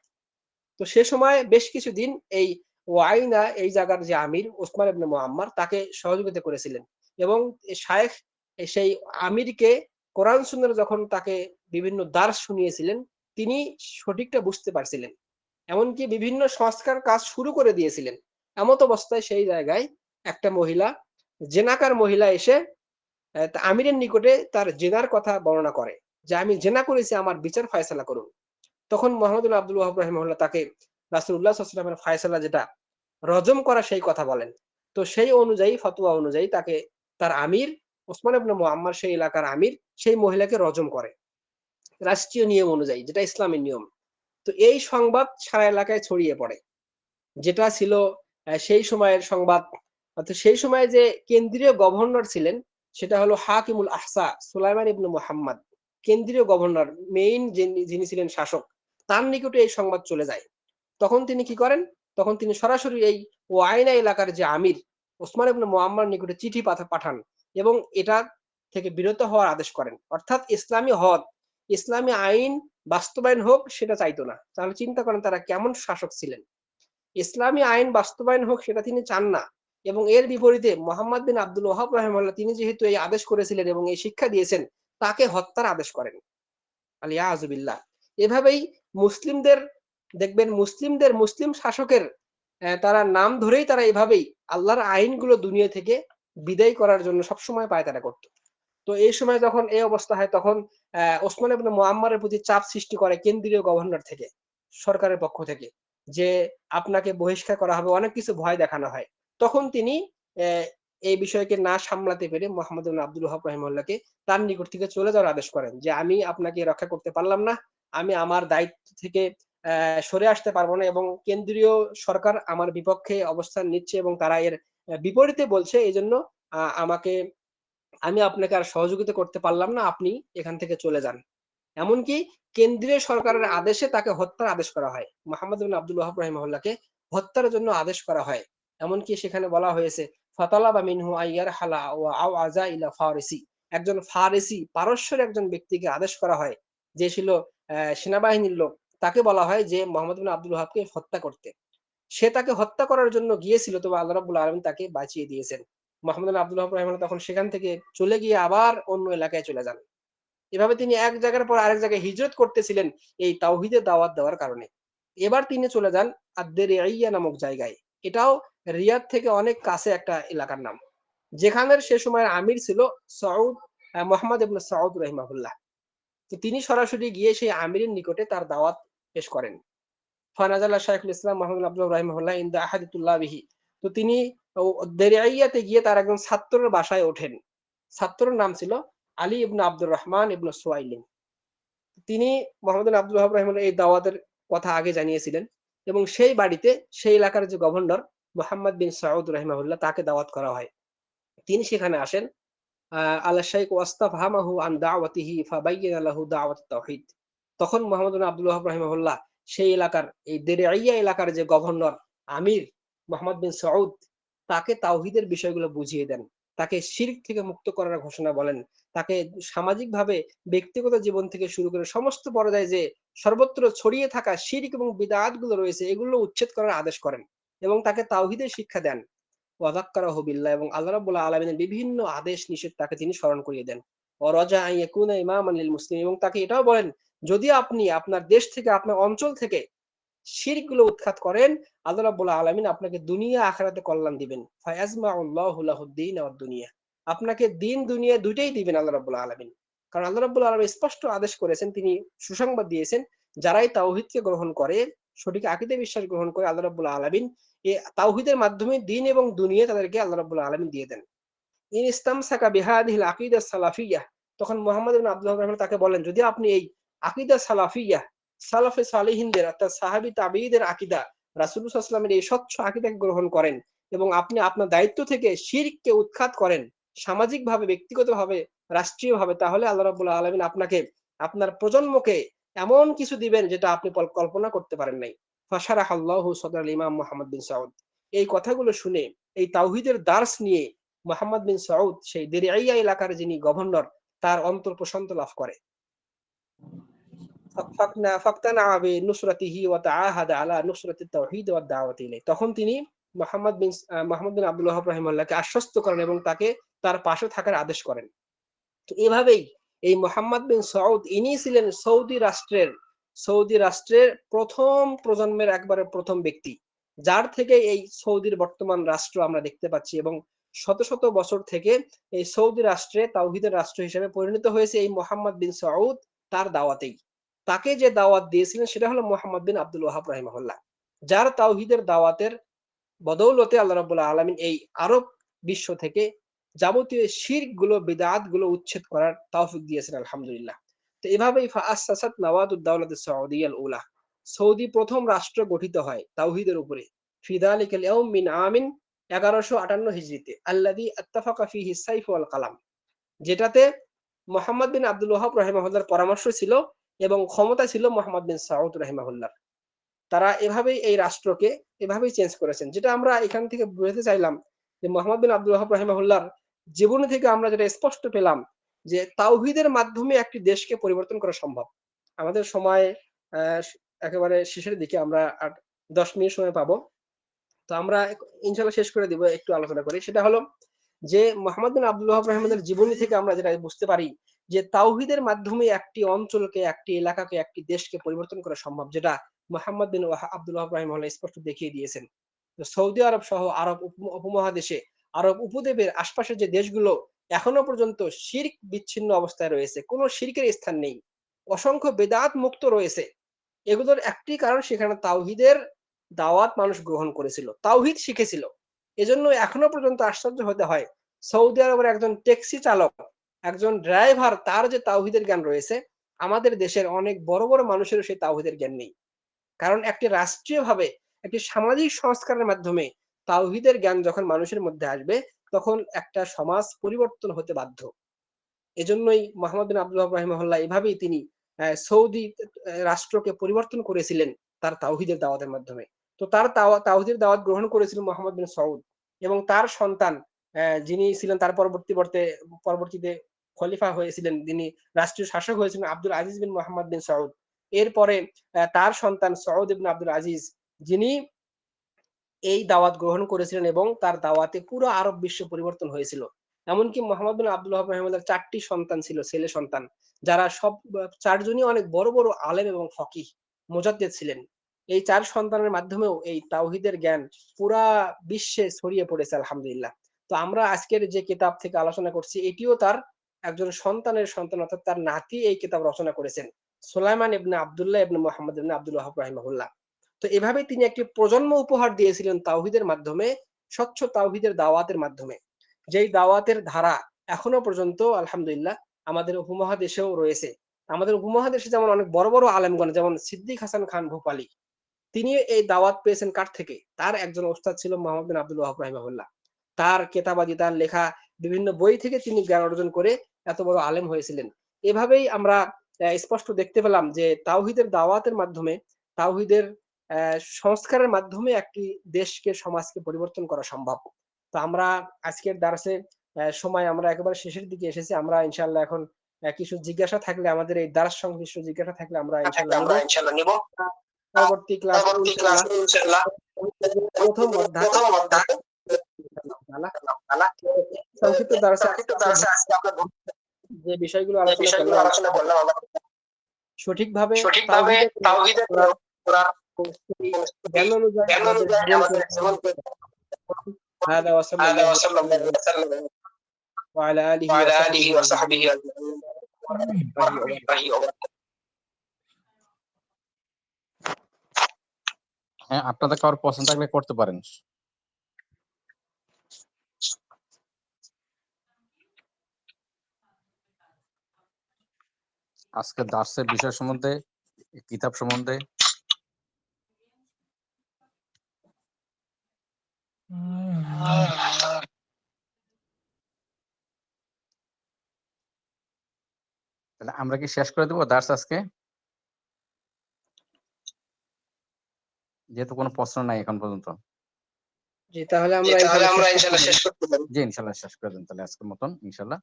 তো সে সময় বেশ কিছুদিন এই ওয়াইনা, এই জায়গার যে আমির ওসমান ইবনে মুআম্মার, তাকে সহযোগিতা করেছিলেন এবং শায়েখ সেই আমিরকে কোরআন সুন্নাহ যখন তাকে বিভিন্ন দার্স শুনিয়েছিলেন, তিনি সঠিকটা বুঝতে পারছিলেন। এমনকি বিভিন্ন সংস্কার কাজ শুরু করে দিয়েছিলেন। এমত অবস্থায় সেই জায়গায় একটা মহিলা, জেনাকার মহিলা এসে আমিরের নিকটে তার জেনার কথা বর্ণনা করে যে, আমি জেনা করেছি, আমার বিচার ফায়সালা করুন। তখন মোহাম্মদ বিন আব্দুল ওয়াহাব রাহিমাহুল্লাহ তাকে রাসূলুল্লাহ সাল্লাল্লাহু আলাইহি ওয়াসাল্লামের ফায়সালা যেটা, রজম করা, সেই কথা বলেন। তো সেই অনুযায়ী, ফতোয়া অনুযায়ী তাকে তার আমির ওসমান ইবনে মুআম্মার, সেই এলাকার আমির, সেই মহিলাকে রজম করে রাষ্ট্রীয় নিয়ম অনুযায়ী, যেটা ইসলামের নিয়ম। তো এই সংবাদ সারা এলাকায় ছড়িয়ে পড়ে, যেটা ছিল সেই সময়ের সংবাদ। অর্থাৎ সেই সময়ে যে কেন্দ্রীয় গভর্নর ছিলেন সেটা হলো হাকিমুল আহসা সুলাইমান ইবনে মুহাম্মদ। কেন্দ্রীয় গভর্নর, মেইন যিনি ছিলেন শাসক, তার নিকটে এই সংবাদ চলে যায়। তখন তিনি কি করেন? তখন তিনি সরাসরি এই ওয়াইনা এলাকার যে আমির ওসমান ইবনে মুআম্মার নিকটে চিঠি পাঠান এবং এটা থেকে বিরত হওয়ার আদেশ করেন। অর্থাৎ ইসলামী হদ, ইসলামী আইন বাস্তবায়ন হোক সেটা চাইতো না। তাহলে চিন্তা করেন তারা কেমন শাসক ছিলেন। ইসলামী আইন বাস্তবায়ন হোক সেটা তিনি চান না এবং এর বিপরীতে মোহাম্মদ বিন আব্দুল ওয়াহাব রাহিমাহুল্লাহ, তিনি যেহেতু এই আদেশ করেছিলেন এবং এই শিক্ষা দিয়েছেন, তাকে হত্যার আদেশ করেন। আলিয়াযু বিল্লাহ। এভাবেই মুসলিমদের, দেখবেন মুসলিমদের, মুসলিম শাসকের তারা নাম ধরেই তারা এভাবেই আল্লাহর আইনগুলো দুনিয়া থেকে বিদায় করার জন্য সবসময় পায়তারা করত। তো এই সময় যখন এই অবস্থা হয়, তখন ওসমান ইবনে মুআম্মারের প্রতি চাপ সৃষ্টি করে কেন্দ্রীয় গভর্নর থেকে, সরকারের পক্ষ থেকে, যে আপনাকে বহিষ্কার করা হবে, অনেক কিছু ভয় দেখানো হয়। তখন তিনি এই বিষয়কে না সামলাতে পেরে মোহাম্মদ ইবনে আব্দুল ওয়াহাব রাহিমাহুল্লাহকে তার নিকট থেকে চলে যাওয়ার আদেশ করেন যে, আমি আপনাকে রক্ষা করতে পারলাম না, আমি আমার দায়িত্ব থেকে সরে আসতে পারবো না এবং কেন্দ্রীয় সরকার আমার বিপক্ষে অবস্থান নিচ্ছে এবং তারা এর বিপরীতে বলছে, এজন্য আমাকে, আমি আপনাকে আর সহযোগিতা করতে পারলাম না, আপনি এখান থেকে চলে যান। এমনকি কেন্দ্রীয় সরকারের আদেশে তাকে হত্যার আদেশ করা হয়। মোহাম্মদ বিন আব্দুল ওয়াহাব রাহিমাহুল্লাহকে হত্যার জন্য আদেশ করা হয়। এমনকি সেখানে বলা হয়েছে, ফাতালাবা মিনহু আইয়ার হালা ওয়া আও আজা ইলা ফারিসি। একজন ফারিসি, পারস্যের একজন ব্যক্তিকে আদেশ করা হয়, যে ছিল সেনাবাহিনীর লোক। তাকে বলা হয় যে মোহাম্মদ বিন আব্দুল ওয়াহাবকে হত্যা করতে। সে তাকে হত্যা করার জন্য গিয়েছিল, তবে আল্লাহ রাব্বুল আলামিন তাকে বাঁচিয়ে দিয়েছেন। মোহাম্মদ বিন আব্দুল ওয়াহাব রাহিমাহুল্লাহ তখন সেখান থেকে চলে গিয়ে আবার অন্য এলাকায় চলে যান। এভাবে তিনি এক জায়গার পর আরেক জায়গায় হিজরত করতেছিলেন এই তাওহীদের দাওয়াত দেওয়ার কারণে। এবার তিনি চলে যান আদ-দারিয়া নামক জায়গায়। এটাও রিয়াদ থেকে অনেক কাছে একটা এলাকার নাম। যেখানের সে সময়ের আমির ছিল সউদ, মুহাম্মদ ইবনে সউদ রাহিমাহুল্লাহ। তো তিনি সরাসরি গিয়ে সেই আমিরের নিকটে তার দাওয়াত পেশ করেন। ফানাজালা শাইখুল ইসলাম মুহাম্মদ ইবনে আব্দুল্লাহ রাহিমাহুল্লাহ ইনদা আহাদি তুল্লাবিহি। তো তিনি দারিয়াতে গিয়ে তার একজন ছাত্রের বাসায় ওঠেন। ছাত্রের নাম ছিল আলী ইবনে আব্দুর রহমান ইবনে সুয়াইলিম। তিনি মোহাম্মদ বিন আব্দুল ওয়াহাব রাহিমাহুল্লাহ এই দাওয়াতের কথা আগে জানিয়েছিলেন এবং সেই বাড়িতে সেই এলাকার যে গভর্নর মুহাম্মদ বিন সাউদ রাহিমাহুল্লাহ, তাকে দাওয়াত করা হয়। তিনি সেখানে আসেন। আলা শাইখ ওয়াস্তাফহামাহু আন দাওয়াতিহি ফাবায়্যানা লাহু দাওয়াত তাওহীদ। তখন মোহাম্মদ বিন আব্দুল ওয়াহাব রাহিমাহুল্লাহ সেই এলাকার, এই দারিয়া এলাকার যে গভর্নর, আমির মোহাম্মদ বিন সাউদ, তাকে তাওহীদের বিষয়গুলো বুঝিয়ে দেন। তাকে শিরক থেকে মুক্ত করার ঘোষণা বলেন। তাকে সামাজিকভাবে, ব্যক্তিগত জীবন থেকে শুরু করে সমস্ত পর্যায়ে যে সর্বত্র ছড়িয়ে থাকা শিরক এবং বিদআত গুলো রয়েছে, এগুলো উচ্ছেদ করার আদেশ করেন এবং তাকে তাওহীদের শিক্ষা দেন। ওয়া যাক্কারাহু বিল্লাহ, এবং আল্লাহ রাব্বুল আলামিনের বিভিন্ন আদেশ নিষেধ তাকে তিনি স্মরণ করিয়ে দেন। ওয়া রাজা আন ইয়াকুনা ইমামান লিল মুসলিমিন, এবং তাকে এটাও বলেন, যদি আপনি আপনার দেশ থেকে, আপনার অঞ্চল থেকে শিরক গুলো উৎখাত করেন, আল্লাহ রাব্বুল আলামিন আপনাকে দুনিয়া আখিরাতে কল্যাণ দিবেন। ফায়াজমাউল্লাহু লাহুদ-দীন ওয়াদ-দুনিয়া। আপনাকে দিন দুনিয়া দুইটাই দিবেন আল্লাহ রাব্বুল আলামিন। কারণ আল্লাহ রাব্বুল আলামিন স্পষ্ট আদেশ করেছেন, তিনি সুসংবাদ দিয়েছেন, যারাই তাওহীদকে গ্রহণ করে, সঠিক আকীদা বিশ্বাস গ্রহণ করে, আল্লাহ রাব্বুল আলামিন এই তাওহীদের মাধ্যমে দিন এবং দুনিয়া তাদেরকে আল্লাহ রাব্বুল আলামিন দিয়ে দেন। ইন ইসতামসাকা বিহাদিহিল আকিদা সালাফিয়াহ, তখন মুহাম্মদ ইবনে আব্দুল্লাহ রাহমাতুল্লাহ তাকে বলেন, যদি আপনি এই আকিদা সালাফিয়াহ, সালাফে সালিহিনদের অর্থাৎ সাহাবী তাবেঈদের আকিদা, রাসূলুল্লাহ সাল্লাল্লাহু আলাইহি ওয়াসাল্লামের এই স্বচ্ছ আকিদাকে গ্রহণ করেন এবং আপনি আপনার দায়িত্ব থেকে শিরককে উৎখাত করেন সামাজিকভাবে, ব্যক্তিগতভাবে, রাষ্ট্রীয়ভাবে, তাহলে আল্লাহ রাব্বুল আলামিন আপনাকে, আপনার প্রজন্মকে এমন কিছু দিবেন যেটা আপনি কল্পনা করতে পারেন নাই। ফাশারাহাল্লাহু সাদরাল ইমাম মুহাম্মদ বিন সাউদ, এই কথাগুলো শুনে, এই তাওহীদের দার্স নিয়ে মুহাম্মদ বিন সাউদ, সেই দিরআইয়া এলাকার যিনি গভর্নর, তার অন্তর প্রশান্ত লাভ করে। ফাকতানা বিনুসরাতিহি ওয়া তাআহাদা আলা নুসরাতিত তাওহীদ ওয়াদ দাওয়াতি ইলাইহি, তখন তিনি মুহাম্মদ বিন আব্দুল ওয়াহাব রাহিমাহুল্লাহকে আশ্বস্ত করেন এবং তাকে তার পাশে থাকার আদেশ করেন। তো এভাবেই এই মুহাম্মদ বিন সাউদ, ইনি ছিলেন সৌদি রাষ্ট্রের প্রথম প্রজন্মের একবারে প্রথম ব্যক্তি, যার থেকে এই সৌদির বর্তমান রাষ্ট্র আমরা দেখতে পাচ্ছি। এবং শত শত বছর থেকে এই সৌদি রাষ্ট্রে তাওহীদের রাষ্ট্র হিসেবে পরিণত হয়েছে এই মুহাম্মদ বিন সাউদ তার দাওয়াতেই। তাকে যে দাওয়াত দিয়েছিলেন সেটা হলো মুহাম্মদ বিন আব্দুল ওয়াহাব রাহিমাহুল্লাহ, যার তাওহীদের দাওয়াতের বদৌলতে আল্লাহ রাব্বুল আলামিন এই আরব বিশ্ব থেকে যাবতীয় শিরক গুলো, বিদআত গুলো উচ্ছেদ করার তৌফিক দিয়েছেন, আলহামদুলিল্লাহ। তো এভাবেই ফাআসসাসাত নওয়াদুদ দাওলাতুস সাউদিয়াল উলা, সৌদি প্রথম রাষ্ট্র গঠিত হয় তাওহীদের উপরে। ফি যালিকাল ইয়াউম মিন আমিন 1158 হিজরিতে, আল্লাযী আত্তাফাকা ফীহি সাইফ ওয়াল কালাম, যেটাতে মুহাম্মদ বিন আব্দুল ওয়াহাব রাহিমাহুল্লাহর পরামর্শ ছিল এবং ক্ষমতা ছিল মুহাম্মদ বিন সাউদ রাহিমাহুল্লাহ। তারা এভাবেই এই রাষ্ট্রকে এভাবেই চেঞ্জ করেছেন। যেটা আমরা এখান থেকে বুঝতে চাইলাম যে মুহাম্মদ বিন আব্দুল ওয়াহাব রাহিমাহুল্লাহর জীবনী থেকে আমরা যেটা স্পষ্ট পেলাম যে তাওহীদের মাধ্যমে একটি দেশকে পরিবর্তন করা সম্ভব। আমাদের সময় একেবারে শেষের দিকে, আমরা আর 10 মিনিট সময় পাবো। তো আমরা ইনশাআল্লাহ শেষ করে দিব, একটু আলোচনা করি। সেটা হলো যে মুহাম্মদ বিন আব্দুল ওয়াহাব রাহিমাহুল্লাহর জীবনী থেকে আমরা যেটা বুঝতে পারি যে তাওহীদের মাধ্যমে একটি অঞ্চলকে, একটি এলাকাকে, একটি দেশকে পরিবর্তন করা সম্ভব, যেটা মুহাম্মদ বিন আব্দুল ওয়াহাব রাহিমাহুল্লাহ স্পষ্ট দেখিয়ে দিয়েছেন। তো সৌদি আরব সহ আরব উপমহাদেশে, আরব উপদ্বীপের আশপাশের যে দেশগুলো এখনো পর্যন্ত শিরক বিচ্ছিন্ন অবস্থায় রয়েছে, কোনো শিরকের স্থান নেই, অসংখ্য বেদাত মুক্ত রয়েছে, এগুলোর একটি কারণ সেখানে তাওহীদের দাওয়াত মানুষ গ্রহণ করেছিল, তাওহীদ শিখেছিল। এজন্য এখনো পর্যন্ত আশ্চর্য হতে হয়, সৌদি আরবের একজন ট্যাক্সি চালক, একজন ড্রাইভার, তার যে তাওহীদের জ্ঞান রয়েছে, আমাদের দেশের অনেক বড় বড় মানুষেরও সেই তাওহীদের জ্ঞান নেই। কারণ একটি রাষ্ট্রীয়ভাবে, একটি সামাজিক সংস্কারের মাধ্যমে তাওহীদের জ্ঞান যখন মানুষের মধ্যে আসবে, তখন একটা সমাজ পরিবর্তন হতে বাধ্য। এজন্যই মুহাম্মদ বিন আব্দুল ওয়াহাব রাহিমাহুল্লাহ এভাবেই তিনি সৌদি রাষ্ট্রকে পরিবর্তন করেছিলেন তার তাওহীদের দাওয়াতের মাধ্যমে। তো তার তাওহীদের দাওয়াত গ্রহণ করেছিলেন মুহাম্মদ বিন সাউদ, এবং তার সন্তান যিনি ছিলেন তার পরবর্তীতে খলিফা হয়েছিলেন, যিনি রাষ্ট্রীয় শাসক হয়েছিলেন, আব্দুল আজিজ বিন মুহাম্মদ বিন সাউদ। এরপরে তার সন্তান সৌদ ইবনে আব্দুল আজিজ, যিনি এই দাওয়াত গ্রহণ করেছিলেন এবং তার দাওয়াতে পুরো আরব বিশ্ব পরিবর্তন হয়েছিল। এমনকি মুহাম্মদ বিন আব্দুল ওয়াহাব রাহিমাহুল্লাহর 4টি সন্তান ছিল, ছেলে সন্তান, যারা সব 4 জনই অনেক বড় বড় আলেম এবং ফকিহ, মুজাদ্দিদ ছিলেন। এই 4 সন্তানের মাধ্যমেও এই তাওহীদের জ্ঞান পুরা বিশ্বে ছড়িয়ে পড়েছে, আলহামদুলিল্লাহ। তো আমরা আজকের যে কিতাব থেকে আলোচনা করছি, এটিও তার একজন সন্তানের সন্তান, অর্থাৎ তার নাতি এই কিতাব রচনা করেছেন, সুলাইমান ইবনে আব্দুল্লাহ ইবনে মুহাম্মদ ইবনে আব্দুল ওয়াহাব রাহিমাহুল্লাহ। তো এভাবে তিনি একটি প্রজন্ম উপহার দিয়েছিলেন তাওহীদের মাধ্যমে, স্বচ্ছ তাওহীদের দাওয়াতের মাধ্যমে, যেই দাওয়াতের ধারা এখনো পর্যন্ত আলহামদুলিল্লাহ আমাদের উপমহাদেশেও রয়েছে। আমাদের উপমহাদেশে যেমন অনেক বড় বড় আলেমগণ, যেমন সিদ্দিক হাসান খান ভোপালী, তিনি এই দাওয়াত পেয়েছেন কার থেকে? তার একজন ওস্তাদ ছিল মুহাম্মদ বিন আব্দুল ওয়াহাব রাহিমাহুল্লাহ। তার কেতাবাদি, তার লেখা বিভিন্ন বই থেকে তিনি জ্ঞান অর্জন করে এত বড় আলেম হয়েছিলেন। এভাবেই আমরা স্পষ্ট দেখতে পেলাম যে তাওহীদের দাওয়াতের মাধ্যমে, তাওহীদের সংস্কারের মাধ্যমে একটি দেশকে, সমাজকে পরিবর্তন করা সম্ভব। তো আমরা আজকের দার্সে সময় আমরা একেবারে শেষের দিকে এসেছি। আমরা ইনশাআল্লাহ এখন কিছু জিজ্ঞাসা থাকলে, আমাদের এই দার্স সংশ্লিষ্ট জিজ্ঞাসা থাকলে আমরা ইনশাআল্লাহ নিব। পরবর্তী ক্লাসে ইনশাআল্লাহ প্রথম অধ্যায় সংক্ষিপ্ত দার্সে আজকে আমরা যে বিষয়গুলো আলোচনা করলাম সঠিকভাবে তাওহীদের জ্ঞান অনুযায়ী আমাদের জীবনকে هذا وصلى الله وسلم وعلى آله وصحبه أجمعين.
হ্যাঁ, আপনাদের কারোর পছন্দ থাকলে করতে পারেন। আজকে দার্সের বিষয় সম্বন্ধে, কিতাব সম্বন্ধে তাহলে আমরা কি শেষ করে দেবো দার্স আজকে? যেহেতু কোনো প্রশ্ন নাই এখন পর্যন্ত।
জি, তাহলে আমরা ইনশাআল্লাহ শেষ করতে পারি।
জি, ইনশাল্লাহ শেষ করে দেন তাহলে আজকের মতন, ইনশাল্লাহ।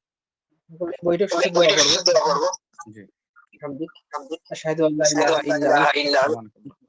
বইটা শেষে দোয়া করব।
জি।
হামদিক আশহাদু আল্লা ইলাহা ইল্লা আনতা
আসসালামু আলাইকুম।